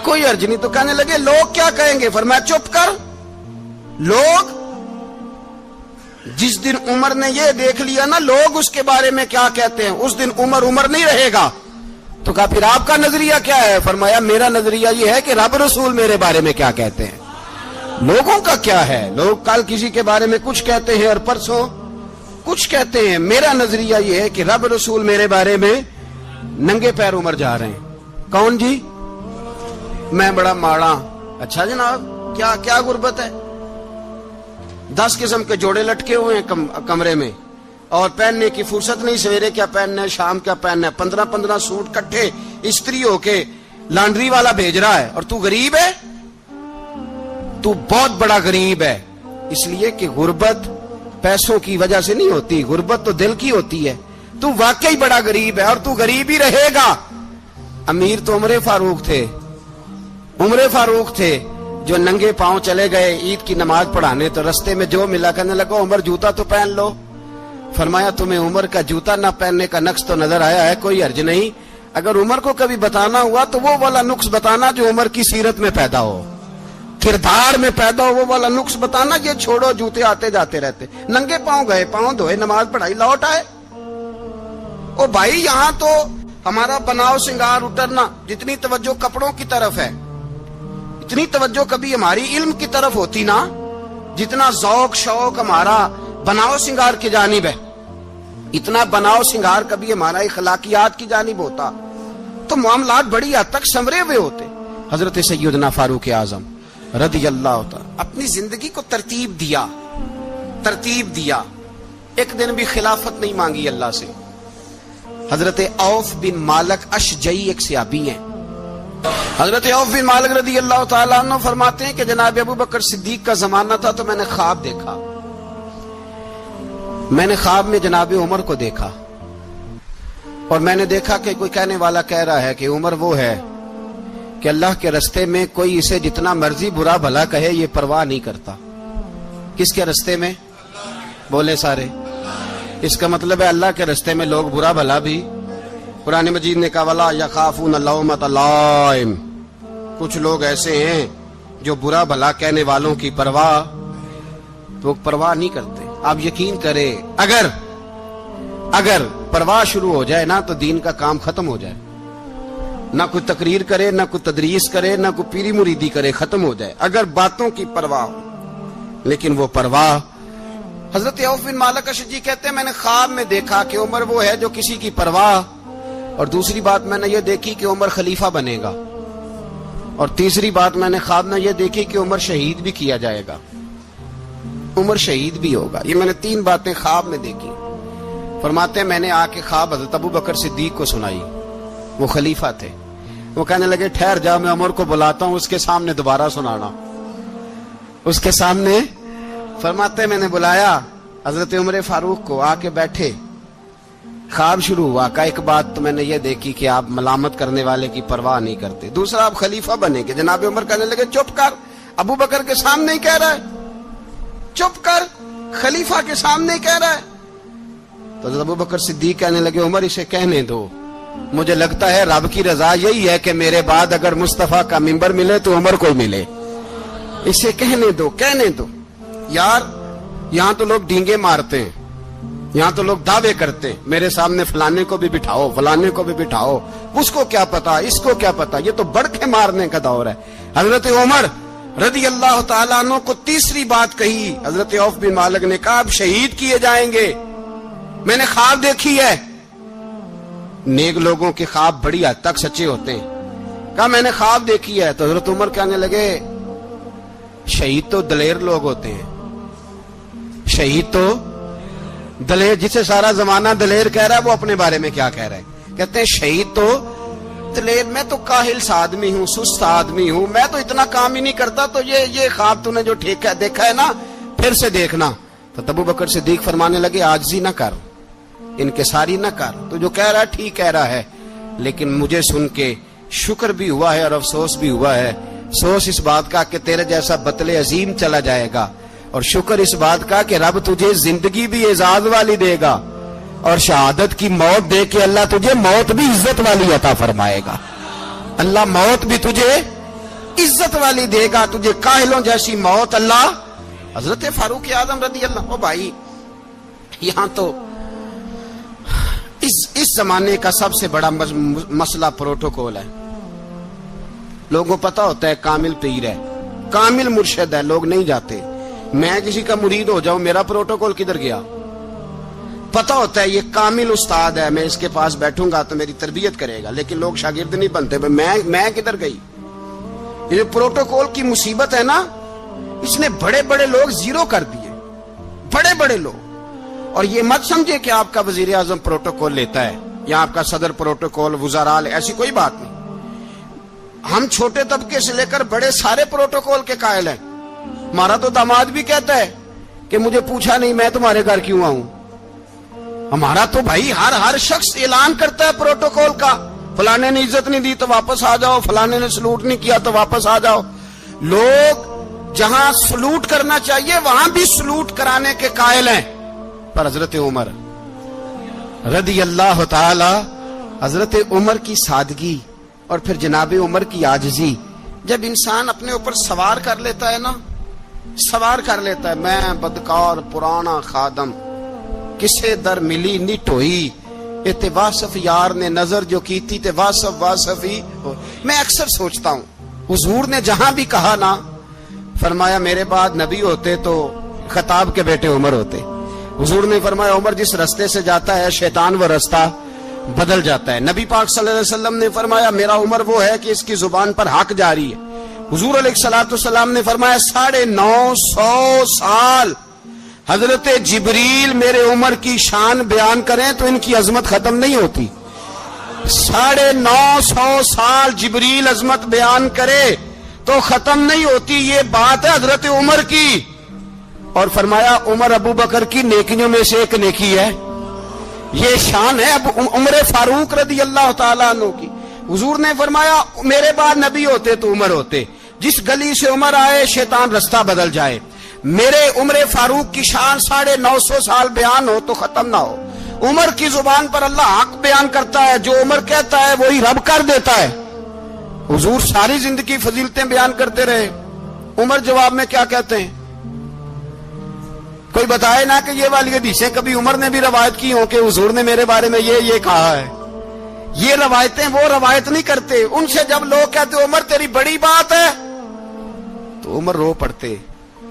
کوئی حرج نہیں۔ تو کہنے لگے لوگ کیا کہیں گے؟ فرمایا چپ کر، لوگ جس دن عمر نے یہ دیکھ لیا نا لوگ اس کے بارے میں کیا کہتے ہیں، اس دن عمر نہیں رہے گا۔ تو کہا پھر آپ کا نظریہ کیا ہے؟ فرمایا میرا نظریہ یہ ہے کہ رب رسول میرے بارے میں کیا کہتے ہیں، لوگوں کا کیا ہے؟ لوگ کل کسی کے بارے میں کچھ کہتے ہیں اور پرسوں کچھ کہتے ہیں، میرا نظریہ یہ ہے کہ رب رسول میرے بارے میں ننگے پیر عمر جا رہے ہیں۔ کون جی؟ میں بڑا ماڑا۔ اچھا جناب، کیا غربت ہے؟ 10 قسم کے جوڑے لٹکے ہوئے ہیں کمرے میں، اور پہننے کی فرصت نہیں، سویرے کیا پہننا ہے، شام کیا پہننا ہے، 15 سوٹ کٹھے استری ہو کے لانڈری والا بھیج رہا ہے، اور تو غریب ہے، تو بہت بڑا غریب ہے۔ اس لیے کہ غربت پیسوں کی وجہ سے نہیں ہوتی، غربت تو دل کی ہوتی ہے۔ تو واقعی بڑا غریب ہے اور تو غریب ہی رہے گا۔ امیر تو عمر فاروق تھے جو ننگے پاؤں چلے گئے عید کی نماز پڑھانے، تو رستے میں جو ملا کہنے لگا عمر جوتا تو پہن لو۔ فرمایا تمہیں عمر کا جوتا نہ پہننے کا نقص تو نظر آیا ہے، کوئی حرج نہیں، اگر عمر کو کبھی بتانا ہوا تو وہ والا نقص بتانا جو عمر کی سیرت میں پیدا ہو، کردار میں پیدا ہو، وہ والا نقص بتانا، یہ چھوڑو جوتے آتے جاتے رہتے۔ ننگے پاؤں گئے، پاؤں دھوئے، نماز پڑھائی، لوٹ آئے۔ او بھائی یہاں تو ہمارا بناؤ سنگار اترنا، جتنی توجہ کپڑوں کی طرف ہے اتنی توجہ کبھی ہماری علم کی طرف ہوتی نا، جتنا ذوق شوق ہمارا بناؤ سنگار کی جانب ہے، اتنا بناؤ سنگار کبھی ہمارا اخلاقیات کی جانب ہوتا تو معاملات بڑی حد تک سنورے ہوئے ہوتے۔ حضرت سیدنا فاروق اعظم رضی اللہ تعالی اپنی زندگی کو ترتیب دیا، ایک دن بھی خلافت نہیں مانگی اللہ سے۔ حضرت عوف بن مالک اشجعی ایک صحابی ہیں، حضرت عوف بن مالک رضی اللہ تعالیٰ عنہ فرماتے ہیں کہ جناب ابو بکر صدیق کا زمانہ تھا تو میں نے خواب دیکھا، میں نے خواب میں جناب عمر کو دیکھا، اور میں نے دیکھا کہ کوئی کہنے والا کہہ رہا ہے کہ عمر وہ ہے کہ اللہ کے رستے میں کوئی اسے جتنا مرضی برا بھلا کہے یہ پرواہ نہیں کرتا۔ کس کے رستے میں؟ بولے سارے۔ اس کا مطلب ہے اللہ کے رستے میں لوگ برا بھلا بھی، قرآن مجید نے کہا وَلَا يَخَافُونَ لَوْمَةَ لَائِمٍ، کچھ لوگ ایسے ہیں جو برا بھلا کہنے والوں کی پرواہ نہیں کرتے۔ آپ یقین کریں اگر پرواہ شروع ہو جائے نا تو دین کا کام ختم ہو جائے، نہ کوئی تقریر کرے، نہ کوئی تدریس کرے، نہ کوئی پیری مریدی کرے، ختم ہو جائے اگر باتوں کی پرواہ ہو۔ لیکن وہ پرواہ، حضرت عوف بن مالک اشجعی کہتے ہیں میں نے خواب میں دیکھا کہ عمر وہ ہے جو کسی کی پرواہ، اور دوسری بات میں نے یہ دیکھی کہ عمر خلیفہ بنے گا، اور تیسری بات میں نے خواب میں یہ دیکھی کہ عمر شہید بھی کیا جائے گا، عمر شہید بھی ہوگا۔ یہ میں نے 3 باتیں خواب میں دیکھی۔ فرماتے ہیں میں نے آ کے خواب حضرت ابو بکر صدیق کو سنائی، وہ خلیفہ تھے، وہ کہنے لگے ٹھہر جا میں عمر کو بلاتا ہوں، اس کے سامنے دوبارہ سنانا، اس کے سامنے۔ فرماتے ہیں میں نے بلایا حضرت عمر فاروق کو، آ کے بیٹھے، خواب شروع ہوا۔ کا ایک بات تو میں نے یہ دیکھی کہ آپ ملامت کرنے والے کی پرواہ نہیں کرتے، دوسرا آپ خلیفہ بنے گے۔ جناب عمر کہنے لگے چپ کر، ابو بکر کے سامنے ہی کہہ رہا ہے، چپ کر، خلیفہ کے سامنے ہی کہہ رہا ہے۔ تو حضرت ابو بکر صدیق کہنے لگے عمر اسے کہنے دو، مجھے لگتا ہے رب کی رضا یہی ہے کہ میرے بعد اگر مصطفیٰ کا منبر ملے تو عمر کو ملے، اسے کہنے دو۔ یار یہاں تو لوگ ڈینگے مارتے ہیں، یہاں تو لوگ دعوے کرتے ہیں میرے سامنے فلانے کو بھی بٹھاؤ، فلانے کو بھی بٹھاؤ، اس کو کیا پتا، اس کو کیا پتا، یہ تو بڑکے مارنے کا دور ہے۔ حضرت عمر رضی اللہ تعالیٰ عنہ کو تیسری بات کہی، حضرت عوف بن مالک نے کہا اب شہید کیے جائیں گے، میں نے خواب دیکھی ہے۔ نیک لوگوں کے خواب بڑی حد تک سچے ہوتے ہیں، کہا میں نے خواب دیکھی ہے۔ تو حضرت عمر کہنے لگے شہید تو دلیر لوگ ہوتے ہیں، شہید تو دلیر، جسے سارا زمانہ دلیر کہہ رہا ہے وہ اپنے بارے میں کیا کہہ رہا ہے؟ کہتے ہیں شہید تو بتلے میں تو کاہل سا آدمی ہوں، سست آدمی ہوں، میں تو اتنا کام ہی نہیں کرتا، تو یہ خواب تو نے جو دیکھا ہے نا پھر سے دیکھنا۔ تو ابو بکر صدیق فرمانے لگے عاجزی نہ کر، انکساری نہ کر، تو جو کہہ رہا ہے ٹھیک کہہ رہا ہے، لیکن مجھے سن کے شکر بھی ہوا ہے اور افسوس بھی ہوا ہے۔ افسوس اس بات کا کہ تیرے جیسا بتلے عظیم چلا جائے گا، اور شکر اس بات کا کہ رب تجھے زندگی بھی اعزاز والی دے گا، اور شہادت کی موت دے کے اللہ تجھے موت بھی عزت والی عطا فرمائے گا۔ اللہ موت بھی تجھے عزت والی دے گا، تجھے کاہلوں جیسی موت اللہ۔ حضرت فاروق اعظم رضی اللہ، او بھائی یہاں تو اس زمانے کا سب سے بڑا مسئلہ پروٹوکول ہے۔ لوگوں کو پتا ہوتا ہے کامل پیر ہے، کامل مرشد ہے، لوگ نہیں جاتے۔ میں کسی کا مرید ہو جاؤں، میرا پروٹوکول کدھر گیا؟ پتا ہوتا ہے یہ کامل استاد ہے، میں اس کے پاس بیٹھوں گا تو میری تربیت کرے گا، لیکن لوگ شاگرد نہیں بنتے۔ میں کدھر گئی؟ یہ پروٹوکول کی مصیبت ہے نا، اس نے بڑے بڑے لوگ زیرو کر دیے، بڑے بڑے لوگ۔ اور یہ مت سمجھے کہ آپ کا وزیر اعظم پروٹوکول لیتا ہے یا آپ کا صدر پروٹوکول، وزراء، ایسی کوئی بات نہیں۔ ہم چھوٹے طبقے سے لے کر بڑے سارے پروٹوکول کے قائل ہیں۔ ہمارا تو داماد بھی کہتا ہے کہ مجھے پوچھا نہیں میں تمہارے گھر کیوں آؤں۔ ہمارا تو بھائی ہر شخص اعلان کرتا ہے پروٹوکول کا، فلانے نے عزت نہیں دی تو واپس آ جاؤ، فلانے نے سلوٹ نہیں کیا تو واپس آ جاؤ۔ لوگ جہاں سلوٹ کرنا چاہیے وہاں بھی سلوٹ کرانے کے قائل ہیں۔ پر حضرت عمر رضی اللہ تعالی، حضرت عمر کی سادگی اور پھر جناب عمر کی عاجزی، جب انسان اپنے اوپر سوار کر لیتا ہے نا، سوار کر لیتا ہے، میں بدکار پرانا خادم، کسے در ملی نٹ ہوئی، تے واصف یار نے نظر جو کی تھی تے واصف ہی ہو۔ میں اکثر سوچتا ہوں حضور نے جہاں بھی کہا نا، فرمایا میرے بعد نبی ہوتے تو خطاب کے بیٹے عمر ہوتے۔ حضور نے فرمایا عمر جس رستے سے جاتا ہے شیطان وہ رستہ بدل جاتا ہے۔ نبی پاک صلی اللہ علیہ وسلم نے فرمایا میرا عمر وہ ہے کہ اس کی زبان پر حق جاری ہے۔ حضور علیہ الصلوۃ والسلام نے فرمایا 950 سال حضرت جبریل میرے عمر کی شان بیان کریں تو ان کی عظمت ختم نہیں ہوتی۔ 950 سال جبریل عظمت بیان کرے تو ختم نہیں ہوتی۔ یہ بات ہے حضرت عمر کی، اور فرمایا عمر ابو بکر کی نیکیوں میں سے ایک نیکی ہے، یہ شان ہے اب عمر فاروق رضی اللہ تعالیٰ عنہ کی۔ حضور نے فرمایا میرے بعد نبی ہوتے تو عمر ہوتے، جس گلی سے عمر آئے شیطان رستہ بدل جائے۔ میرے عمر فاروق کی شان 950 سال بیان ہو تو ختم نہ ہو۔ عمر کی زبان پر اللہ حق بیان کرتا ہے، جو عمر کہتا ہے وہی رب کر دیتا ہے۔ حضور ساری زندگی فضیلتیں بیان کرتے رہے، عمر جواب میں کیا کہتے ہیں؟ کوئی بتائے نا کہ یہ والی حدیثیں کبھی عمر نے بھی روایت کی ہوں کہ حضور نے میرے بارے میں یہ کہا ہے۔ یہ روایتیں وہ روایت نہیں کرتے، ان سے جب لوگ کہتے عمر تیری بڑی بات ہے تو عمر رو پڑتے،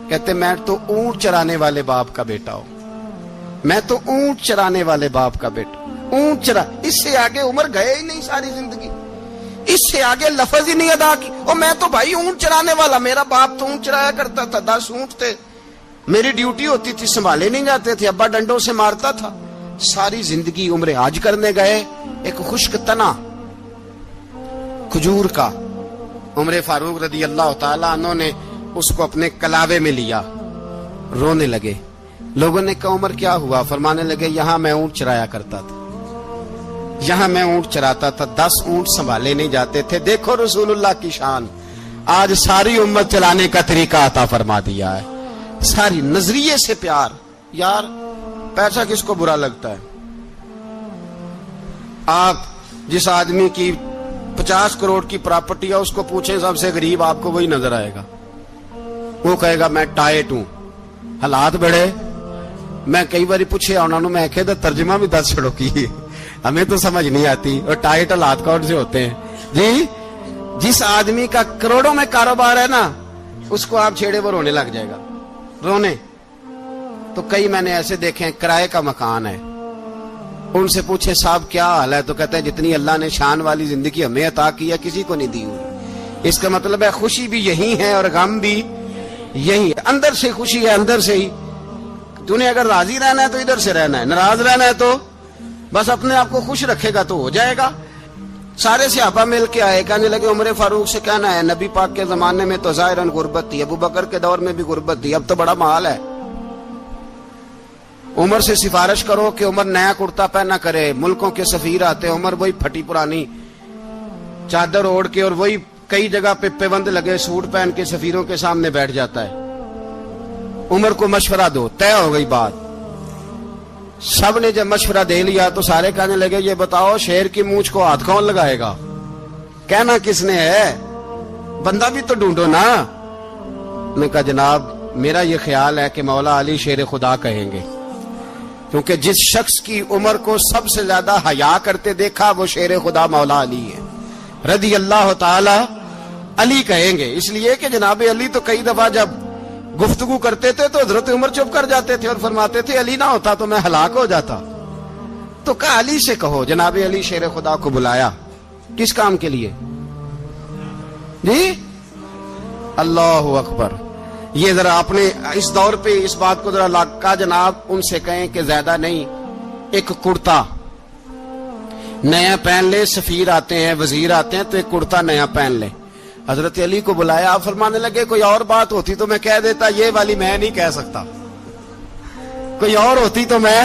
کہتے میں تو اونٹ چرانے والے باپ کا بیٹا ہوں، میں تو اونٹ چرانے والے باپ کا بیٹا، اونٹ چرا۔ اس سے آگے عمر گئے ہی نہیں ساری زندگی، اس سے آگے لفظ ہی نہیں ادا کی۔ اور میں تو بھائی اونٹ چرانے والا، میرا باپ تو اونٹ چرایا کرتا تھا، 10 اونٹ تھے، میری ڈیوٹی ہوتی تھی، سنبھالے نہیں جاتے تھے، ابا ڈنڈوں سے مارتا تھا۔ ساری زندگی عمر حج کرنے گئے، ایک خشک تنا کھجور کا عمر فاروق رضی اللہ تعالیٰ عنہ نے اس کو اپنے کلاوے میں لیا، رونے لگے۔ لوگوں نے کہا عمر کیا ہوا؟ فرمانے لگے یہاں میں اونٹ چرایا کرتا تھا، یہاں میں اونٹ چراتا تھا، 10 اونٹ سنبھالے نہیں جاتے تھے۔ دیکھو رسول اللہ کی شان، آج ساری امت چلانے کا طریقہ عطا فرما دیا ہے، ساری نظریے سے پیار۔ یار پیسہ کس کو برا لگتا ہے؟ آپ جس آدمی کی 50 کروڑ کی پراپرٹی ہے اس کو پوچھیں سب سے غریب، آپ کو وہی نظر آئے گا، وہ کہے گا میں ٹائٹ ہوں۔ حالات بڑے، میں کئی باری پوچھے انہوں نے، میں کہتا ترجمہ بھی 10 چھڑوں کی، ہمیں تو سمجھ نہیں آتی، اور ٹائٹ حالات کون سے ہوتے ہیں جی؟ جس آدمی کا کروڑوں میں کاروبار ہے نا، اس کو آپ چھیڑے وہ رونے لگ جائے گا، رونے۔ تو کئی میں نے ایسے دیکھے ہیں کرائے کا مکان ہے، ان سے پوچھے صاحب کیا حال ہے، تو کہتے ہیں جتنی اللہ نے شان والی زندگی ہمیں عطا کی ہے کسی کو نہیں دی ہوئی۔ اس کا مطلب ہے خوشی بھی یہی ہے اور غم بھی یہی ہے، اندر سے خوشی ہے، اندر سے ہی۔ تو نے اگر راضی رہنا ہے تو ادھر سے رہنا ہے، ناراض رہنا ہے تو بس اپنے آپ کو خوش رکھے گا تو ہو جائے گا۔ سارے صحابہ مل کے آئے، کہنے لگے عمر فاروق سے کہنا ہے نبی پاک کے زمانے میں تو ظاہراً غربت تھی، ابو بکر کے دور میں بھی غربت تھی، اب تو بڑا مال ہے، عمر سے سفارش کرو کہ عمر نیا کرتا پہنا کرے۔ ملکوں کے سفیر آتے، عمر وہی پھٹی پرانی چادر اوڑھ کے اور وہی کئی جگہ پہ پیوند لگے سوٹ پہن کے سفیروں کے سامنے بیٹھ جاتا ہے۔ عمر کو مشورہ دو، طے ہو گئی بات۔ سب نے جب مشورہ دے لیا تو سارے کہنے لگے یہ بتاؤ شیر کی مونچھ کو ہاتھ کون لگائے گا؟ کہنا کس نے ہے؟ بندہ بھی تو ڈھونڈو نا۔ نے کہا جناب میرا یہ خیال ہے کہ مولا علی شیر خدا کہیں گے، کیونکہ جس شخص کی عمر کو سب سے زیادہ حیا کرتے دیکھا وہ شیر خدا مولا علی ہے رضی اللہ تعالی علی کہیں گے، اس لیے کہ جناب علی تو کئی دفعہ جب گفتگو کرتے تھے تو حضرت عمر چپ کر جاتے تھے اور فرماتے تھے علی نہ ہوتا تو میں ہلاک ہو جاتا۔ تو کہا علی سے کہو۔ جناب علی شیر خدا کو بلایا، کس کام کے لیے؟ جی اللہ اکبر۔ یہ ذرا اپنے اس دور پہ اس بات کو ذرا لاکا جناب ان سے کہیں کہ زیادہ نہیں، ایک کرتا نیا پہن لے، سفیر آتے ہیں وزیر آتے ہیں تو ایک کرتا نیا پہن لے۔ حضرت علی کو بلایا، آپ فرمانے لگے کوئی اور بات ہوتی تو میں کہہ دیتا، یہ والی میں نہیں کہہ سکتا، کوئی اور ہوتی تو میں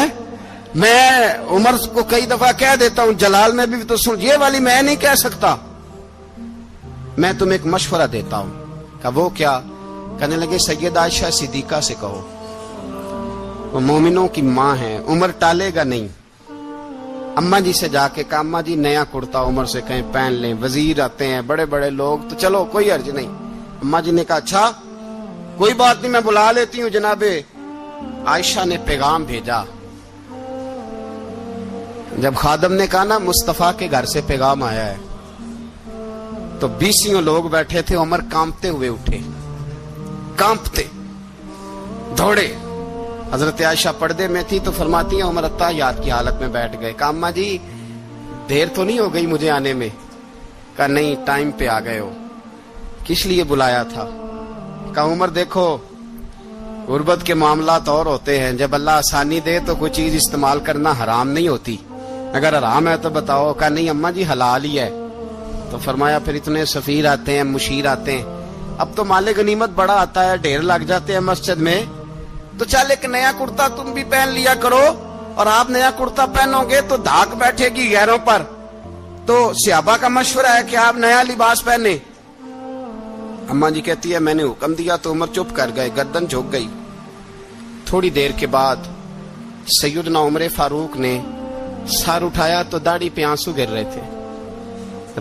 عمر کو کئی دفعہ کہہ دیتا ہوں، جلال میں بھی تو سن، یہ والی میں نہیں کہہ سکتا، میں تمہیں ایک مشورہ دیتا ہوں۔ کہا وہ کیا؟ کہنے لگے سید عائشہ صدیقہ سے کہو، وہ مومنوں کی ماں ہیں، عمر ٹالے گا نہیں۔ اماں جی سے جا کے کہا اماں جی نیا کرتا عمر سے کہیں پہن لیں، وزیر آتے ہیں بڑے بڑے لوگ تو چلو کوئی حرج نہیں۔ اماں جی نے کہا اچھا کوئی بات نہیں میں بلا لیتی ہوں۔ جناب عائشہ نے پیغام بھیجا، جب خادم نے کہا نا مصطفیٰ کے گھر سے پیغام آیا ہے تو 20 لوگ بیٹھے تھے، عمر کانپتے ہوئے اٹھے، کانپتے دوڑے۔ حضرت عائشہ پردے میں تھی تو فرماتی ہیں عمر اتحیات کی حالت میں بیٹھ گئے۔ کہا اماں جی دیر تو نہیں ہو گئی مجھے آنے میں؟ کہا نہیں ٹائم پہ آ گئے ہو۔ کس لیے بلایا تھا؟ کہا عمر دیکھو غربت کے معاملات اور ہوتے ہیں، جب اللہ آسانی دے تو کوئی چیز استعمال کرنا حرام نہیں ہوتی، اگر حرام ہے تو بتاؤ۔ کہا نہیں اماں جی حلال ہی ہے۔ تو فرمایا پھر اتنے سفیر آتے ہیں مشیر آتے ہیں، اب تو مال غنیمت بڑا آتا ہے، ڈھیر لگ جاتے ہیں مسجد میں، تو چل ایک نیا کرتا تم بھی پہن لیا کرو، اور آپ نیا کرتا پہنو گے تو دھاک بیٹھے گی غیروں پر۔ تو صحابہ کا مشورہ ہے کہ آپ نیا لباس پہنے۔ اماں جی کہتی ہے میں نے حکم دیا تو عمر چپ کر گئے، گردن جھک گئی۔ تھوڑی دیر کے بعد سیدنا عمر فاروق نے سر اٹھایا تو داڑھی پہ آنسو گر رہے تھے،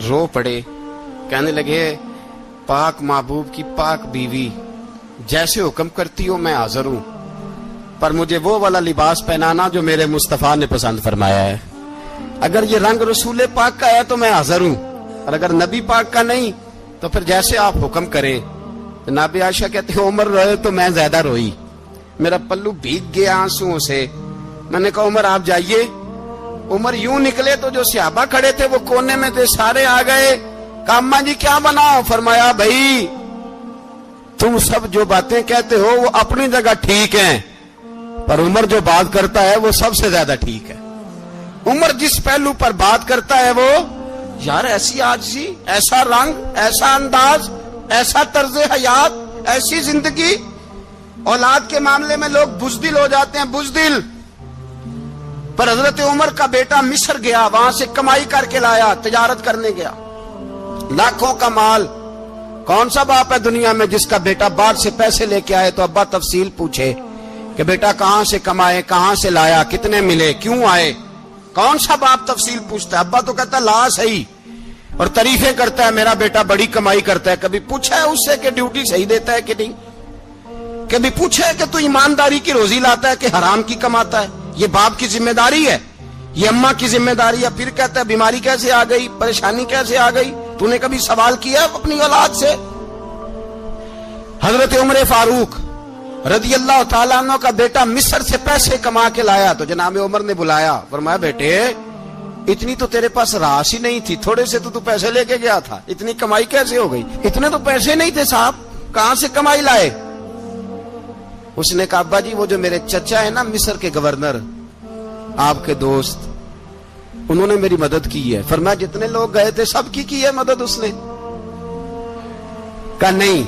رو پڑے، کہنے لگے پاک محبوب کی پاک بیوی جیسے حکم کرتی ہو میں حاضر ہوں، پر مجھے وہ والا لباس پہنانا جو میرے مصطفیٰ نے پسند فرمایا ہے، اگر یہ رنگ رسول پاک کا ہے تو میں حاضر ہوں، اور اگر نبی پاک کا نہیں تو پھر جیسے آپ حکم کریں۔ جناب عائشہ کہتے ہیں عمر روئے تو میں زیادہ روئی، میرا پلو بھیگ گیا آنسوؤں سے۔ میں نے کہا عمر آپ جائیے۔ عمر یوں نکلے تو جو صحابہ کھڑے تھے وہ کونے میں تھے، سارے آ گئے۔ کہا اماں جی کیا بنا؟ فرمایا بھائی تم سب جو باتیں کہتے ہو وہ اپنی جگہ ٹھیک ہیں، پر عمر جو بات کرتا ہے وہ سب سے زیادہ ٹھیک ہے۔ عمر جس پہلو پر بات کرتا ہے وہ یار ایسی عاجزی، ایسا رنگ، ایسا انداز، ایسا طرز حیات، ایسی زندگی، اولاد کے معاملے میں لوگ بزدل ہو جاتے ہیں، بزدل۔ پر حضرت عمر کا بیٹا مصر گیا، وہاں سے کمائی کر کے لایا، تجارت کرنے گیا، لاکھوں کا مال۔ کون سا باپ ہے دنیا میں جس کا بیٹا باہر سے پیسے لے کے آئے تو ابا تفصیل پوچھے کہ بیٹا کہاں سے کمائے، کہاں سے لایا، کتنے ملے، کیوں آئے؟ کون سا باپ تفصیل پوچھتا ہے؟ ابا تو کہتا ہے لا صحیح، اور تعریفیں کرتا ہے میرا بیٹا بڑی کمائی کرتا ہے۔ کبھی پوچھا ہے اس سے کہ ڈیوٹی صحیح دیتا ہے کہ نہیں؟ کبھی پوچھا ہے کہ تو ایمانداری کی روزی لاتا ہے کہ حرام کی کماتا ہے؟ یہ باپ کی ذمہ داری ہے، یہ اماں کی ذمہ داری ہے۔ پھر کہتا ہے بیماری کیسے آ گئی، پریشانی کیسے آ گئی؟ تو نے کبھی سوال کیا اپنی اولاد سے؟ حضرت عمر فاروق رضی اللہ تعالیٰ عنہ کا بیٹا مصر سے پیسے کما کے لایا تو جناب عمر نے بلایا، فرمایا بیٹے اتنی تو تیرے پاس راس ہی نہیں تھی، تھوڑے سے تو پیسے لے کے گیا تھا، اتنی کمائی کیسے ہو گئی؟ اتنے تو پیسے نہیں تھے صاحب، کہاں سے کمائی لائے؟ اس نے کہا ابا جی وہ جو میرے چچا ہے نا مصر کے گورنر، آپ کے دوست، انہوں نے میری مدد کی ہے. فرمایا جتنے لوگ گئے تھے سب کی ہے مدد اس نے؟ کہا نہیں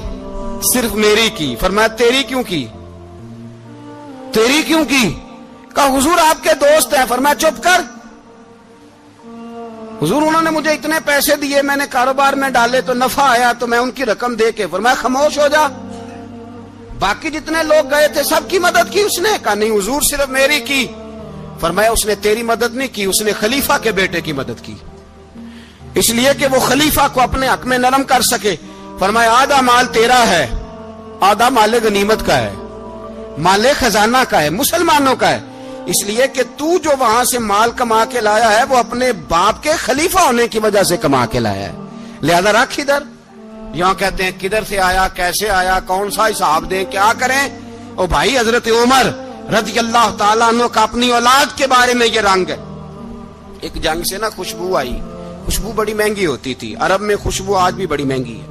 صرف میری کی. فرمایا تیری کیوں کی؟ تیری کیوں کی؟ کہا حضور آپ کے دوست ہیں. فرمایا چپ کر حضور انہوں نے مجھے اتنے پیسے دیے, میں نے کاروبار میں ڈالے تو نفع آیا تو میں ان کی رقم دے کے. فرمایا خاموش ہو جا, باقی جتنے لوگ گئے تھے سب کی مدد کی اس نے؟ کہا نہیں حضور صرف میری کی. فرمایا اس نے تیری مدد نہیں کی, اس نے خلیفہ کے بیٹے کی مدد کی, اس لیے کہ وہ خلیفہ کو اپنے حق میں نرم کر سکے. فرمایا آدھا مال تیرا ہے, آدھا مال غنیمت کا ہے, مال خزانہ کا ہے, مسلمانوں کا ہے, اس لیے کہ تو جو وہاں سے مال کما کے لایا ہے وہ اپنے باپ کے خلیفہ ہونے کی وجہ سے کما کے لایا ہے, لہذا رکھ ادھر. یہاں کہتے ہیں کدھر سے آیا, کیسے آیا, کون سا حساب دیں, کیا کریں. او بھائی حضرت عمر رضی اللہ تعالیٰ عنہ کا اپنی اولاد کے بارے میں یہ رنگ ہے. ایک جنگ سے نا خوشبو آئی, خوشبو بڑی مہنگی ہوتی تھی, عرب میں خوشبو آج بھی بڑی مہنگی ہے,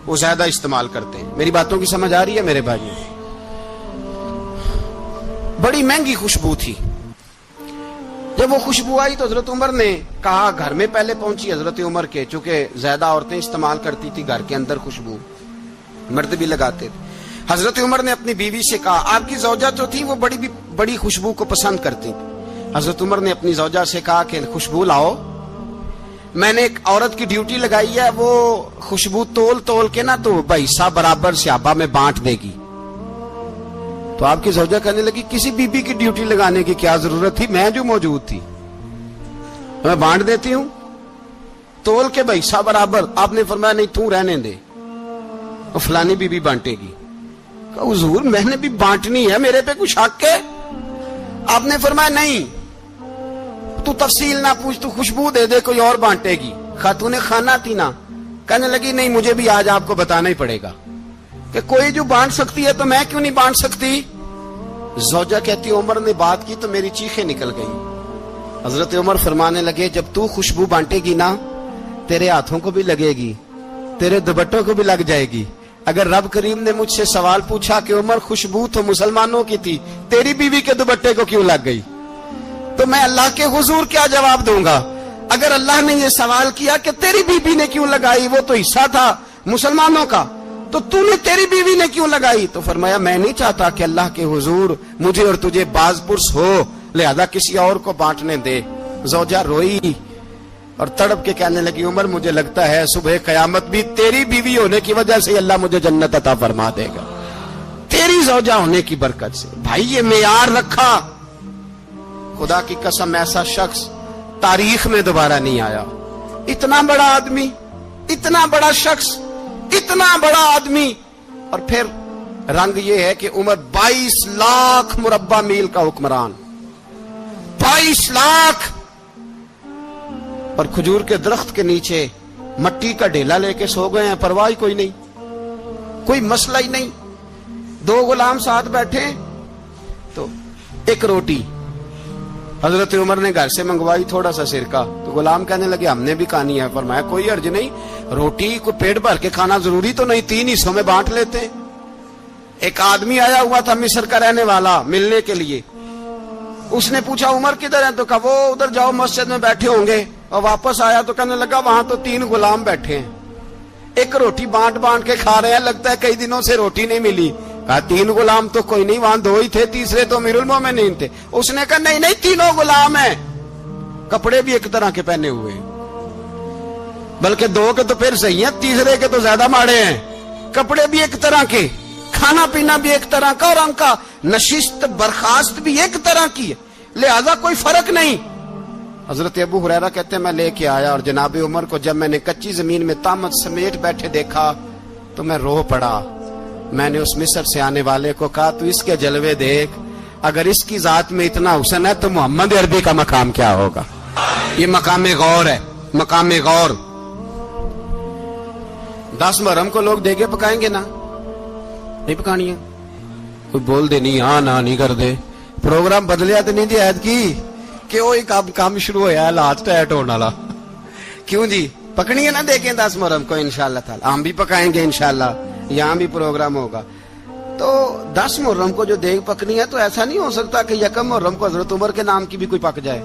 وہ زیادہ استعمال کرتے ہیں. میری باتوں کی سمجھ آ رہی ہے میرے بھائی؟ بڑی مہنگی خوشبو تھی. جب وہ خوشبو آئی تو حضرت عمر نے کہا, گھر میں پہلے پہنچی حضرت عمر کے, چونکہ زیادہ عورتیں استعمال کرتی تھی گھر کے اندر خوشبو, مرد بھی لگاتے تھے. حضرت عمر نے اپنی بیوی سے کہا, آپ کی زوجہ جو تھی وہ بڑی خوشبو کو پسند کرتی تھی. حضرت عمر نے اپنی زوجہ سے کہا کہ خوشبو لاؤ, میں نے ایک عورت کی ڈیوٹی لگائی ہے, وہ خوشبو تول کے نا تو حصہ برابر صحابہ میں بانٹ دے گی. تو آپ کی زوجہ کہنے لگی کسی بی بی کی ڈیوٹی لگانے کی کیا ضرورت تھی, میں جو موجود تھی میں بانٹ دیتی ہوں تول کے حصہ برابر. آپ نے فرمایا نہیں تو رہنے دے, اور فلانی بی بی بانٹے گی. کہا حضور میں نے بھی بانٹنی ہے, میرے پہ کچھ حق ہے؟ آپ نے فرمایا نہیں, تو تفصیل نہ پوچھ, تو خوشبو دے دے, کوئی اور بانٹے گی. خاتون خانہ تھی نا, کہنے لگی نہیں مجھے بھی آج آپ کو بتانا ہی پڑے گا کہ کوئی جو بانٹ سکتی ہے تو میں کیوں نہیں بانٹ سکتی. زوجہ کہتی عمر نے بات کی تو میری چیخیں نکل گئی. حضرت عمر فرمانے لگے جب تو خوشبو بانٹے گی نا تیرے ہاتھوں کو بھی لگے گی, تیرے دوپٹوں کو بھی لگ جائے گی. اگر رب کریم نے مجھ سے سوال پوچھا کہ عمر خوشبو تو مسلمانوں کی تھی, تیری بیوی کے دوپٹے کو کیوں لگ گئی, تو میں اللہ کے حضور کیا جواب دوں گا؟ اگر اللہ نے یہ سوال کیا کہ تیری بیوی نے کیوں لگائی, وہ تو حصہ تھا مسلمانوں کا, تو نے تیری بیوی نے کیوں لگائی؟ تو فرمایا میں نہیں چاہتا کہ اللہ کے حضور مجھے اور تجھے باز پرس ہو, لہذا کسی اور کو بانٹنے دے. زوجہ روئی اور تڑپ کے کہنے لگی عمر مجھے لگتا ہے صبح قیامت بھی تیری بیوی ہونے کی وجہ سے اللہ مجھے جنت عطا فرما دے گا, تیری زوجہ ہونے کی برکت سے. بھائی یہ معیار رکھا, خدا کی قسم ایسا شخص تاریخ میں دوبارہ نہیں آیا. اتنا بڑا آدمی, اتنا بڑا شخص, اتنا بڑا آدمی, اور پھر رنگ یہ ہے کہ عمر 22 لاکھ مربع میل کا حکمران, 22 لاکھ, اور کھجور کے درخت کے نیچے مٹی کا ڈھیلا لے کے سو گئے ہیں, پرواہ کوئی نہیں, کوئی مسئلہ ہی نہیں. 2 غلام ساتھ بیٹھے تو ایک روٹی حضرت عمر نے گھر سے منگوائی, تھوڑا سا سرکہ, تو غلام کہنے لگے ہم نے بھی کھانی ہے. فرمایا کوئی حرج نہیں, روٹی کو پیٹ بھر کے کھانا ضروری تو نہیں, 3 حصوں میں بانٹ لیتے ہیں. ایک آدمی آیا ہوا تھا مصر کا رہنے والا ملنے کے لیے, اس نے پوچھا عمر کدھر ہیں, تو کہا وہ ادھر جاؤ مسجد میں بیٹھے ہوں گے. اور واپس آیا تو کہنے لگا وہاں تو 3 غلام بیٹھے ہیں, ایک روٹی بانٹ کے کھا رہے ہیں, لگتا ہے کئی دنوں سے روٹی نہیں ملی. کہا 3 غلام تو کوئی نہیں, وہاں 2 ہی تھے, تیسرے تو امیر المومنین تھے. اس نے کہا نہیں 3 غلام ہیں, کپڑے بھی ایک طرح کے پہنے ہوئے, بلکہ 2 کے تو پھر صحیح ہیں, تیسرے کے تو زیادہ ماڑے ہیں. کپڑے بھی ایک طرح کے, کھانا پینا بھی ایک طرح کا, اور ان کا نشست برخاست بھی ایک طرح کی ہے, لہذا کوئی فرق نہیں. حضرت ابو ہریرہ کہتے ہیں میں لے کے آیا, اور جناب عمر کو جب میں نے کچی زمین میں تامت سمیٹ بیٹھے دیکھا تو میں رو پڑا. میں نے اس مصر سے آنے والے کو کہا تو اس کے جلوے دیکھ, اگر اس کی ذات میں اتنا حسن ہے تو محمد عربی کا مقام کیا ہوگا. یہ مقام غور ہے, مقام غور. 10 محرم کو لوگ دیگے پکائیں گے نا, نہیں پکانی ہے, کوئی بول دے نہیں, ہاں نہ نہیں کر دے, پروگرام بدلیا تو نہیں دی عید کی کہ وہ ایک کام شروع ہویا ہے لات ٹائٹ ہونے والا. کیوں جی پکنی ہے نا دیکھیں 10 محرم کو انشاءاللہ تعالی, ہم بھی پکائیں گے انشاءاللہ, یہاں بھی پروگرام ہوگا. تو 10 محرم کو جو دیگ پکنی ہے تو ایسا نہیں ہو سکتا کہ 1 محرم کو حضرت عمر کے نام کی بھی کوئی پک جائے.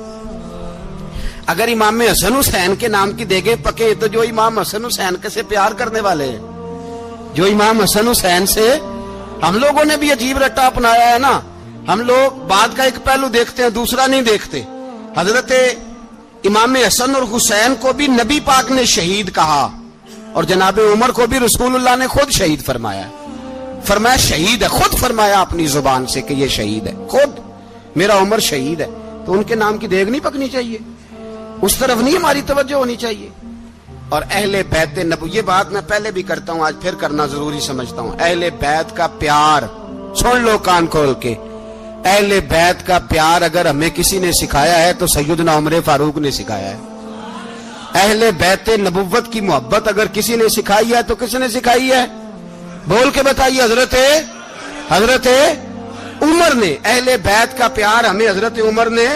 اگر امام حسن حسین کے نام کی دیگیں پکے تو جو امام حسن حسین کے سے پیار کرنے والے ہیں، جو امام حسن حسین سے، ہم لوگوں نے بھی عجیب رٹا اپنایا ہے نا. ہم لوگ بات کا ایک پہلو دیکھتے ہیں، دوسرا نہیں دیکھتے. حضرت امام حسن اور حسین کو بھی نبی پاک نے شہید کہا، اور جناب عمر کو بھی رسول اللہ نے خود شہید فرمایا. فرمایا شہید ہے، خود فرمایا اپنی زبان سے کہ یہ شہید ہے، خود میرا عمر شہید ہے. تو ان کے نام کی دیگ نہیں پکنی چاہیے، اس طرف نہیں ہماری توجہ ہونی چاہیے. اور اہل بیت نبوت، یہ بات میں پہلے بھی کرتا ہوں، آج پھر کرنا ضروری سمجھتا ہوں. اہل بیت کا پیار، سن لو کان کھول کے، اہل بیت کا پیار اگر ہمیں کسی نے سکھایا ہے تو سیدنا عمر فاروق نے سکھایا ہے. اہل بیت نبوت کی محبت اگر کسی نے سکھائی ہے تو کس نے سکھائی ہے؟ بول کے بتائیے. حضرت عمر نے. اہل بیت کا پیار ہمیں حضرت عمر نے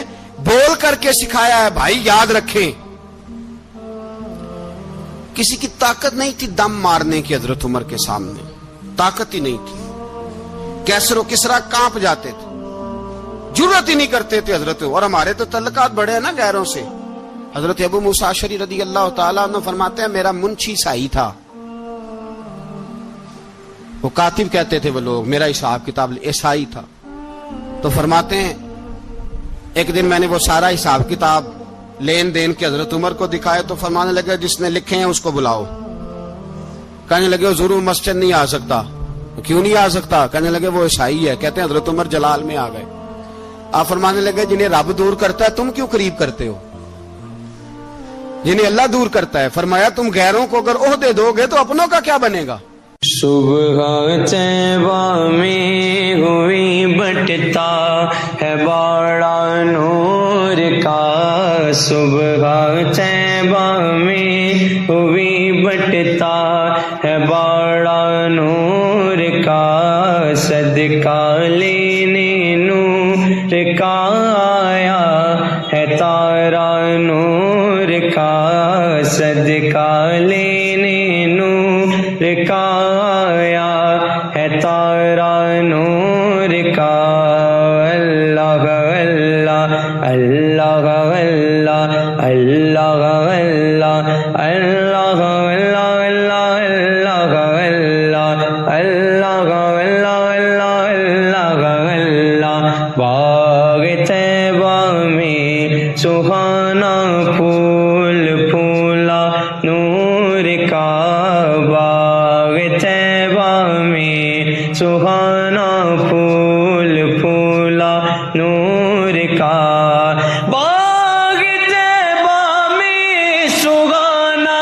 بول کر کے سکھایا ہے. بھائی یاد رکھیں، کسی کی طاقت نہیں تھی دم مارنے کی حضرت عمر کے سامنے، طاقت ہی نہیں تھی. کیسر و کسرا کانپ جاتے تھے، جرأت ہی نہیں کرتے تھے حضرت. اور ہمارے تو تعلقات بڑے ہیں نا غیروں سے. حضرت ابو موسیٰ اشعری رضی اللہ تعالیٰ عنہ فرماتے ہیں میرا منشی سائی تھا، وہ کاتب کہتے تھے وہ لوگ، میرا حساب کتاب عیسائی تھا. تو فرماتے ہیں ایک دن میں نے وہ سارا حساب کتاب لین دین کے حضرت عمر کو دکھائے تو فرمانے لگے جس نے لکھے ہیں اس کو بلاؤ. کہنے لگے حضور مسجد نہیں آ سکتا. کیوں نہیں آ سکتا؟ کہنے لگے وہ عیسائی ہے. کہتے ہیں حضرت عمر جلال میں آ گئے. آپ فرمانے لگے جنہیں رب دور کرتا ہے تم کیوں قریب کرتے ہو؟ جنہیں اللہ دور کرتا ہے. فرمایا تم غیروں کو اگر عہدے دو گے تو اپنوں کا کیا بنے گا؟ صبح طیبہ میں ہوئی بٹتا ہے باڑا نور کا، صبح طیبہ میں ہوئی بٹتا ہے باڑا نور کا، صدقہ لینے نور کا آیا ہے تارا نور کا، صدقہ لینے نور کا آیا ہے تارا نور کا. اللہ اللہ اللہ اللہ اللہ اللہ اللہ اللہ اللہ اللہ. باغ طیبہ میں سہانا پھول پھولا نور کا، باغ طیبہ میں سہانا پھول پھولا نور کا، باغ طیبہ میں سہانا.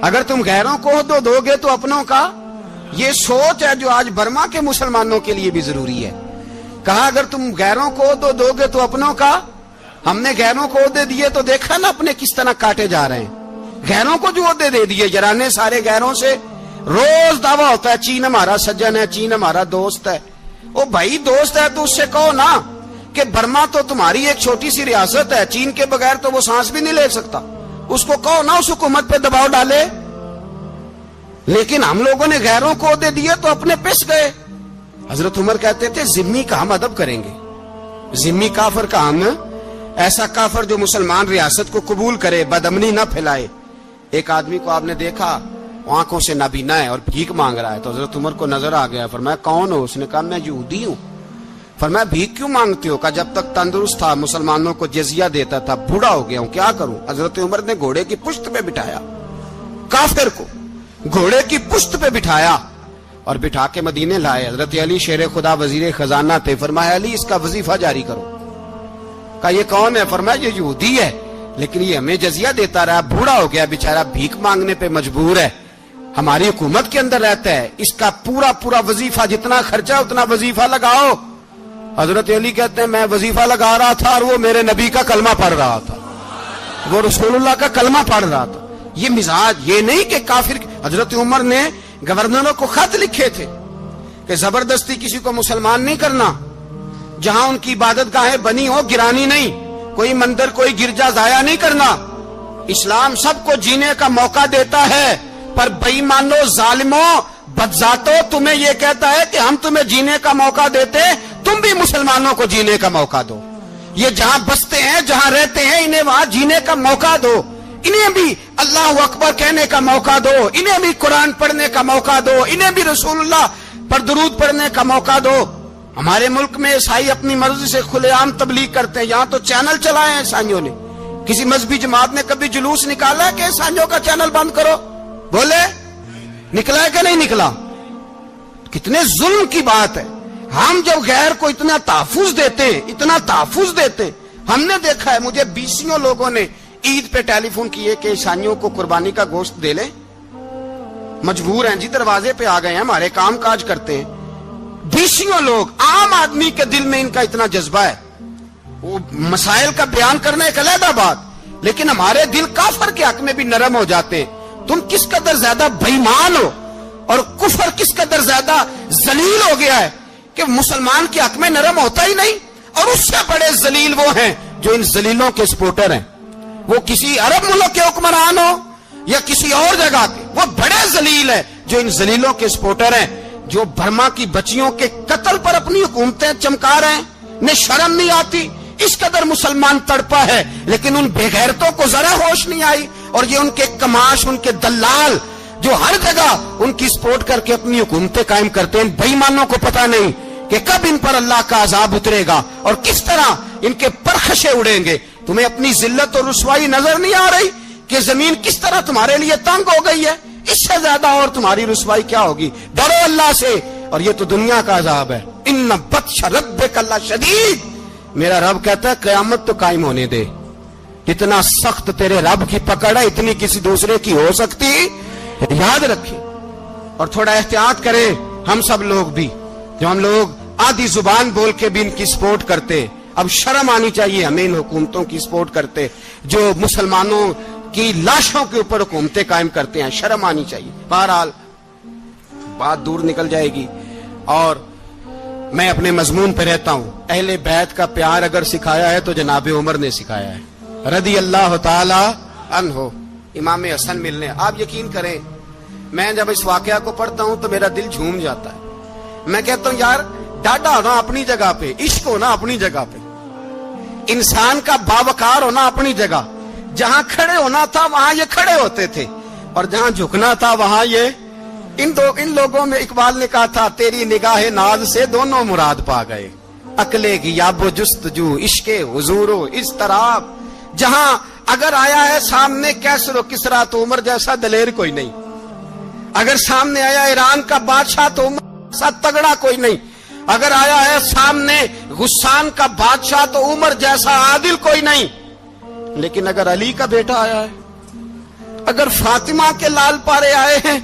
اگر تم غیروں کو عہدہ دو گے تو اپنوں کا. یہ سوچ ہے جو آج برما کے مسلمانوں کے لیے بھی ضروری ہے. کہا اگر تم غیروں کو عہدہ دو گے تو اپنوں کا. ہم نے غیروں کو عہدے دیے تو دیکھا نا اپنے کس طرح کاٹے جا رہے ہیں. غیروں کو جو عہدے دے دیے جرانے سارے غیروں سے. روز دعویٰ ہوتا ہے چین ہمارا سجن ہے، چین ہمارا دوست ہے. او بھائی دوست ہے تو اس سے کہو نا کہ برما تو تمہاری ایک چھوٹی سی ریاست ہے، چین کے بغیر تو وہ سانس بھی نہیں لے سکتا. اس کو کہو نا اس حکومت پہ دباؤ ڈالے. لیکن ہم لوگوں نے غیروں کو عہدے دیے تو اپنے پس گئے. حضرت عمر کہتے تھے ذمی کا ہم ادب کریں گے، ذمی کافر کا ہم، ایسا کافر جو مسلمان ریاست کو قبول کرے، بدامنی نہ پھیلائے. ایک آدمی کو آپ نے دیکھا آنکھوں سے نابینا ہے اور بھیک مانگ رہا ہے تو حضرت عمر کو نظر آ گیا. فرمایا کون ہو؟ اس نے کہا میں یہودی ہوں. فرمایا بھیک کیوں مانگتے ہو؟ کہا جب تک تندرست تھا مسلمانوں کو جزیہ دیتا تھا، بوڑھا ہو گیا ہوں کیا کروں. حضرت عمر نے گھوڑے کی پشت پہ بٹھایا، کافر کو گھوڑے کی پشت پہ بٹھایا اور بٹھا کے مدینے لائے. حضرت علی شیر خدا وزیر خزانہ تھے. فرمایا علی اس کا وظیفہ جاری کرو. کہا یہ کون ہے؟ فرمایا یہ یہودی ہے لیکن یہ ہمیں جزیہ دیتا رہا، بوڑھا ہو گیا بیچارہ، بھیک مانگنے پہ مجبور ہے، ہماری حکومت کے اندر رہتا ہے، اس کا پورا وظیفہ جتنا خرچہ اتنا وظیفہ لگاؤ. حضرت علی کہتے ہیں میں وظیفہ لگا رہا تھا اور وہ میرے نبی کا کلمہ پڑھ رہا تھا، وہ رسول اللہ کا کلمہ پڑھ رہا تھا. یہ مزاج، یہ نہیں کہ کافر. حضرت عمر نے گورنروں کو خط لکھے تھے کہ زبردستی کسی کو مسلمان نہیں کرنا، جہاں ان کی عبادت گاہیں بنی ہو گرانی نہیں، کوئی مندر کوئی گرجا ضائع نہیں کرنا. اسلام سب کو جینے کا موقع دیتا ہے، پر بے ایمانو ظالموں بدذاتوں تمہیں یہ کہتا ہے کہ ہم تمہیں جینے کا موقع دیتے، تم بھی مسلمانوں کو جینے کا موقع دو. یہ جہاں بستے ہیں، جہاں رہتے ہیں، انہیں وہاں جینے کا موقع دو، انہیں بھی اللہ اکبر کہنے کا موقع دو، انہیں بھی قرآن پڑھنے کا موقع دو، انہیں بھی رسول اللہ پر درود پڑھنے کا موقع دو۔ ہمارے ملک میں عیسائی اپنی مرضی سے کھلے عام تبلیغ کرتے ہیں، یہاں تو چینل چلائے ہیں عیسائیوں نے۔ کسی مذہبی جماعت نے کبھی جلوس نکالا ہے کہ عیسائیوں کا چینل بند کرو؟ بولے نکلا ہے کہ نہیں نکلا؟ کتنے ظلم کی بات ہے۔ ہم جب غیر کو اتنا تحفظ دیتے، اتنا تحفظ دیتے، ہم نے دیکھا ہے، مجھے بیسیوں لوگوں نے عید پہ ٹیلی فون کیے کہ عیسائیوں کو قربانی کا گوشت دے لیں، مجبور ہیں جی، دروازے پہ آ گئے ہیں، ہمارے کام کاج کرتے ہیں۔ بیسیوں لوگ، عام آدمی کے دل میں ان کا اتنا جذبہ ہے، وہ مسائل کا بیان کرنا ایک علیحدہ بات، لیکن ہمارے دل کافر کے حق میں بھی نرم ہو جاتے ہیں۔ تم کس قدر زیادہ بے ایمان ہو، اور کفر کس قدر زیادہ ذلیل ہو گیا ہے کہ مسلمان کے حق میں نرم ہوتا ہی نہیں۔ اور اس سے بڑے ذلیل وہ ہیں جو ان ذلیلوں کے سپورٹر ہیں، وہ کسی عرب ملک کے حکمران ہو یا کسی اور جگہ کے، وہ بڑے ذلیل ہیں جو ان ذلیلوں کے سپورٹر ہیں، جو برما کی بچیوں کے قتل پر اپنی حکومتیں چمکا رہے ہیں، انہیں شرم نہیں آتی۔ اس قدر مسلمان تڑپا ہے، لیکن ان بے غیرتوں کو ذرا ہوش نہیں آئی، اور یہ ان کے کماش، ان کے دلال جو ہر جگہ ان کی سپورٹ کر کے اپنی حکومتیں قائم کرتے ہیں، بے ایمانوں کو پتہ نہیں کہ کب ان پر اللہ کا عذاب اترے گا اور کس طرح ان کے پرخشے اڑیں گے۔ تمہیں اپنی ذلت اور رسوائی نظر نہیں آ رہی کہ زمین کس طرح تمہارے لیے تنگ ہو گئی ہے؟ اس سے زیادہ اور تمہاری رسوائی کیا ہوگی؟ ڈرو اللہ سے، اور یہ تو دنیا کا عذاب ہے۔ ان بطش ربک لشدید، میرا رب کہتا ہے قیامت تو قائم ہونے دے، اتنا سخت تیرے رب کی پکڑ ہے، اتنی کسی دوسرے کی ہو سکتی؟ یاد رکھیں اور تھوڑا احتیاط کریں ہم سب لوگ بھی، جو ہم لوگ آدھی زبان بول کے بھی ان کی سپورٹ کرتے ہیں۔ اب شرم آنی چاہیے ہمیں ان حکومتوں کی سپورٹ کرتے جو مسلمانوں کی لاشوں کے اوپر حکومتیں قائم کرتے ہیں، شرم آنی چاہیے۔ بہرحال بات دور نکل جائے گی، اور میں اپنے مضمون پہ رہتا ہوں۔ اہل بیت کا پیار اگر سکھایا ہے تو جناب عمر نے سکھایا ہے رضی اللہ تعالی عنہ، امام حسن ملنے۔ آپ یقین کریں، میں جب اس واقعہ کو پڑھتا ہوں تو میرا دل جھوم جاتا ہے۔ میں کہتا ہوں یار، ڈاڈا ہونا اپنی جگہ پہ، عشق ہونا اپنی جگہ پہ، انسان کا باوقار ہونا اپنی جگہ، جہاں کھڑے ہونا تھا وہاں یہ کھڑے ہوتے تھے، اور جہاں جھکنا تھا وہاں یہ ان لوگوں میں اقبال نے کہا تھا، تیری نگاہ ناز سے دونوں مراد پا گئے، عقلے کی یاب و جستجو، عشق حضور و اضطراب۔ جہاں اگر آیا ہے سامنے کیسر و کسرا تو عمر جیسا دلیر کوئی نہیں، اگر سامنے آیا ایران کا بادشاہ تو عمر جیسا تگڑا کوئی نہیں، اگر آیا ہے سامنے غسان کا بادشاہ تو عمر جیسا عادل کوئی نہیں، لیکن اگر علی کا بیٹا آیا ہے، اگر فاطمہ کے لال پارے آئے ہیں،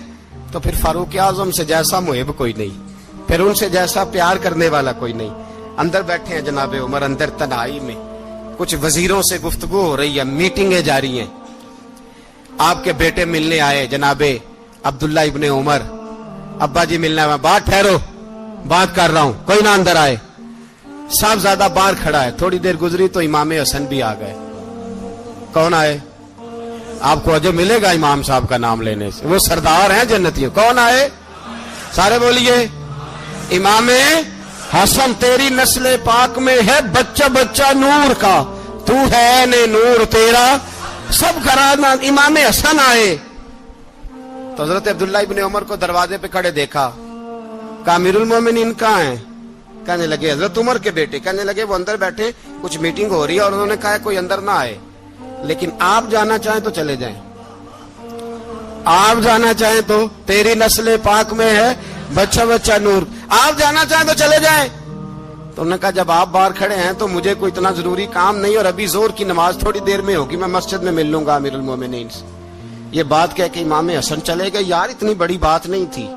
تو پھر فاروق اعظم سے جیسا محب کوئی نہیں، پھر ان سے جیسا پیار کرنے والا کوئی نہیں۔ اندر بیٹھے ہیں جناب عمر، اندر تنہائی میں کچھ وزیروں سے گفتگو ہو رہی ہے، میٹنگیں جاری ہیں۔ آپ کے بیٹے ملنے آئے جناب عبداللہ ابن عمر، ابا جی ملنا ہے، بات ٹھہرو، بات کر رہا ہوں، کوئی نہ اندر آئے۔ صاحبزادہ باہر کھڑا ہے، تھوڑی دیر گزری تو امام حسن بھی آ گئے۔ کون آئے؟ آپ کو اجر ملے گا امام صاحب کا نام لینے سے، وہ سردار ہیں جنتیوں۔ کون آئے؟ سارے بولیے، امام حسن، تیری نسل پاک میں ہے بچہ بچہ نور کا، تو ہے نے نور تیرا سب گھرانہ۔ امام حسن آئے تو حضرت عبداللہ ابن عمر کو دروازے پہ کھڑے دیکھا، کہا امیر المومنین کہاں ہیں؟ کہنے لگے حضرت عمر کے بیٹے۔ کہنے لگے وہ اندر بیٹھے، کچھ میٹنگ ہو رہی ہے، اور انہوں نے کہا کوئی اندر نہ آئے، لیکن آپ جانا چاہیں تو چلے جائیں، آپ جانا چاہیں تو، تیری نسل پاک میں ہے بچہ بچہ نور، آپ جانا چاہیں تو چلے جائیں۔ تو انہوں نے کہا جب آپ باہر کھڑے ہیں تو مجھے کوئی اتنا ضروری کام نہیں، اور ابھی زور کی نماز تھوڑی دیر میں ہوگی، میں مسجد میں مل لوں گا امیر المومنین سے۔ یہ بات کہہ کہ امام حسن چلے گئے۔ یار اتنی بڑی بات نہیں تھی،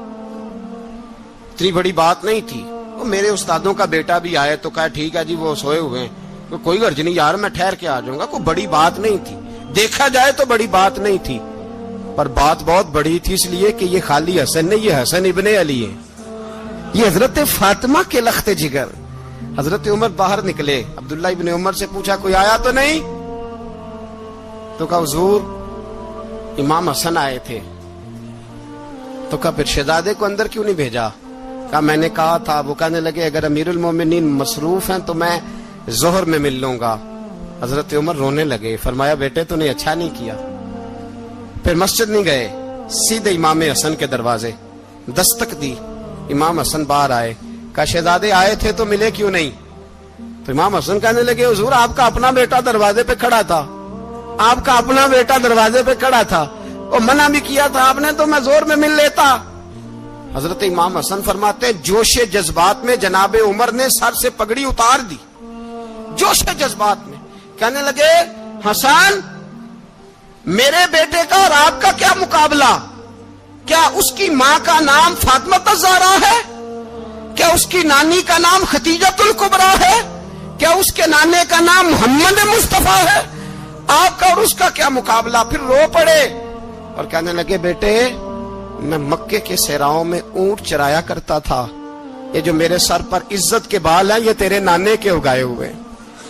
اتنی بڑی بات نہیں تھی۔ وہ میرے استادوں کا بیٹا بھی آئے تو کہا ٹھیک ہے جی، وہ سوئے ہوئے ہیں، کوئی غرض نہیں یار، میں ٹھہر کے آ جاؤں گا، کوئی بڑی بات نہیں تھی، دیکھا جائے تو بڑی بات نہیں تھی، پر بات بہت بڑی تھی، اس لیے کہ یہ خالی حسن نہیں، یہ حسن ابن علی ہے، یہ حضرت فاطمہ کے لخت جگر۔ حضرت عمر باہر نکلے، عبداللہ ابن عمر سے پوچھا کوئی آیا تو نہیں؟ تو کہا حضور امام حسن آئے تھے۔ تو کہا پھر شہزادے کو اندر کیوں نہیں بھیجا؟ کہا میں نے کہا تھا۔ وہ کہنے لگے اگر امیر المومنین مصروف ہیں تو میں ظہر میں مل لوں گا۔ حضرت عمر رونے لگے، فرمایا بیٹے تو نے اچھا نہیں کیا۔ پھر مسجد نہیں گئے، سیدھے امام حسن کے دروازے دستک دی۔ امام حسن باہر آئے، کہا شہزادے آئے تھے تو ملے کیوں نہیں؟ تو امام حسن کہنے لگے حضور آپ کا اپنا بیٹا دروازے پہ کھڑا تھا، آپ کا اپنا بیٹا دروازے پہ کھڑا تھا، وہ منع بھی کیا تھا آپ نے تو میں زور میں مل لیتا۔ حضرت امام حسن فرماتے جوش جذبات میں جناب عمر نے سر سے پگڑی اتار دی، جوش جذبات میں کہنے لگے حسن میرے بیٹے کا اور آپ کا کیا مقابلہ؟ کیا اس کی ماں کا نام فاطمہ الزہرا ہے؟ کیا اس کی نانی کا نام خدیجہ الکبریٰ ہے؟ کیا اس کے نانے کا نام محمد مصطفیٰ ہے؟ آپ کا اور اس کا کیا مقابلہ؟ پھر رو پڑے اور کہنے لگے بیٹے میں مکے کے صحراؤں میں اونٹ چرایا کرتا تھا، یہ جو میرے سر پر عزت کے بال ہیں یہ تیرے نانے کے اگائے ہوئے،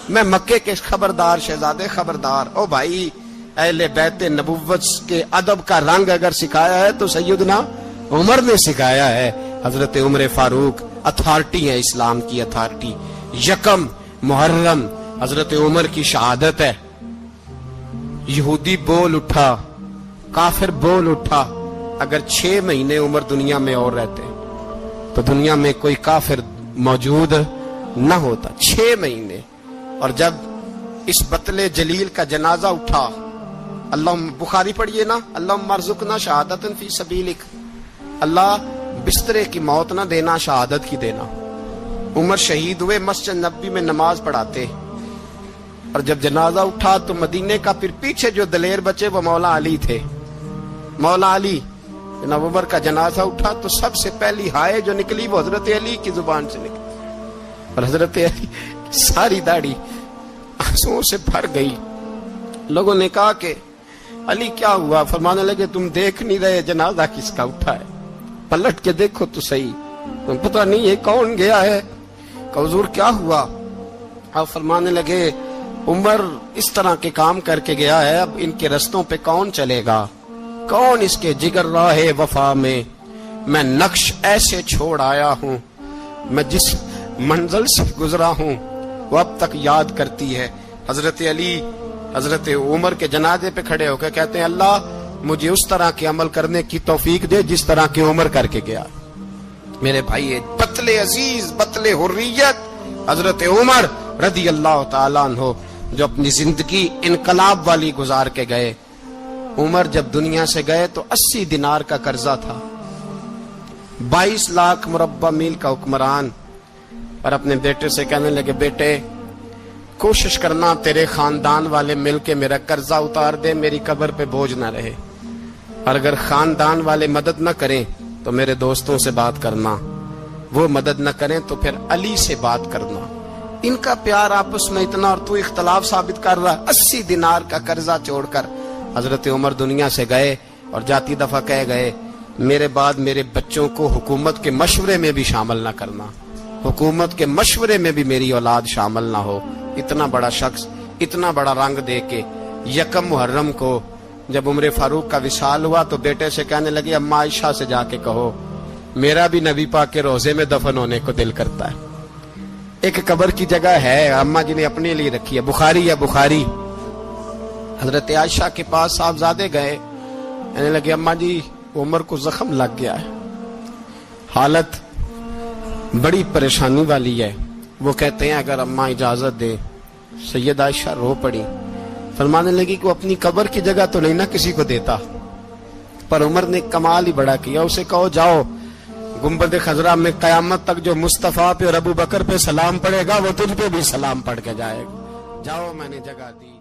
میں مکے کے خبردار شہزادے خبردار۔ او بھائی اہل بیت نبوت کے ادب کا رنگ اگر سکھایا ہے تو سیدنا عمر نے سکھایا ہے۔ حضرت عمر فاروق اتھارٹی ہے، اسلام کی اتھارٹی۔ یکم محرم حضرت عمر کی شہادت ہے۔ یہودی بول اٹھا، کافر بول اٹھا، اگر 6 مہینے عمر دنیا میں اور رہتے تو دنیا میں کوئی کافر موجود نہ ہوتا۔ 6 مہینے۔ اور جب اس بطل جلیل کا جنازہ اٹھا، اللہ بخاری پڑھیے نا، اللہم ارزقنا شہادت فی سبیلک، اللہ بسترے کی موت نہ دینا، شہادت کی دینا۔ عمر شہید ہوئے، مسجد نبوی میں نماز پڑھاتے، اور جب جنازہ اٹھا تو مدینے کا پھر پیچھے جو دلیر بچے وہ مولا علی تھے۔ مولا علی جناب عمر کا جنازہ اٹھا تو سب سے پہلی ہائے جو نکلی وہ حضرت علی کی زبان سے نکلی، اور حضرت علی ساری داڑھی آنسوؤں سے بھر گئی۔ لوگوں نے کہا کہ علی کیا ہوا؟ فرمانے لگے تم دیکھ نہیں رہے جنازہ کس کا اٹھا ہے، پلٹ کے دیکھو تو صحیح، تم پتہ نہیں یہ کون گیا ہے؟ کہ حضور کیا ہوا؟ آپ فرمانے لگے عمر اس طرح کے کام کر کے گیا ہے، اب ان کے رستوں پہ کون چلے گا؟ کون اس کے جگر راہ وفا میں؟ میں نقش ایسے چھوڑ آیا ہوں، میں جس منزل سے گزرا ہوں وہ اب تک یاد کرتی ہے۔ حضرت علی حضرت عمر کے جنازے پہ کھڑے ہو کے کہتے ہیں اللہ مجھے اس طرح کے عمل کرنے کی توفیق دے جس طرح کی عمر کر کے گیا۔ میرے بھائی بطل عزیز، بطل حریت حضرت عمر رضی اللہ تعالیٰ عنہ جو اپنی زندگی انقلاب والی گزار کے گئے۔ عمر جب دنیا سے گئے تو 80 دینار کا قرضہ تھا، 22 لاکھ مربع میل کا حکمران، اور اپنے بیٹے سے کہنے لگے بیٹے کوشش کرنا تیرے خاندان والے مل کے میرا قرضہ اتار دے، میری قبر پہ بوجھ نہ رہے، اور اگر خاندان والے مدد نہ کریں تو میرے دوستوں سے بات کرنا، وہ مدد نہ کریں تو پھر علی سے بات کرنا۔ ان کا پیار آپس میں اتنا اور تو اختلاف ثابت کر رہا۔ 80 دینار کا قرضہ چھوڑ کر حضرت عمر دنیا سے گئے، اور جاتی دفعہ کہہ گئے میرے بعد میرے بچوں کو حکومت کے مشورے میں بھی شامل نہ کرنا، حکومت کے مشورے میں بھی میری اولاد شامل نہ ہو۔ اتنا بڑا شخص اتنا بڑا رنگ دے کے یکم محرم کو جب عمر فاروق کا وصال ہوا تو بیٹے سے کہنے لگے اماں عائشہ سے جا کے کہو میرا بھی نبی پاک کے روزے میں دفن ہونے کو دل کرتا ہے۔ ایک قبر کی جگہ ہے اماں جی نے اپنے لیے رکھی ہے، بخاری ہے بخاری۔ حضرت عائشہ کے پاس صاحبزادے گئے، کہنے لگے اماں جی عمر کو زخم لگ گیا ہے، حالت بڑی پریشانی والی ہے۔ وہ کہتے ہیں اگر اماں اجازت دے۔ سید عائشہ رو پڑی، فرمانے لگی کہ وہ اپنی قبر کی جگہ تو نہیں نہ کسی کو دیتا، پر عمر نے کمال ہی بڑا کیا، اسے کہو جاؤ گنبد خضرا میں قیامت تک جو مصطفیٰ پہ اور ابو بکر پہ سلام پڑے گا وہ تجھ پہ بھی سلام پڑھ کے جائے گا، جاؤ میں نے جگہ دی۔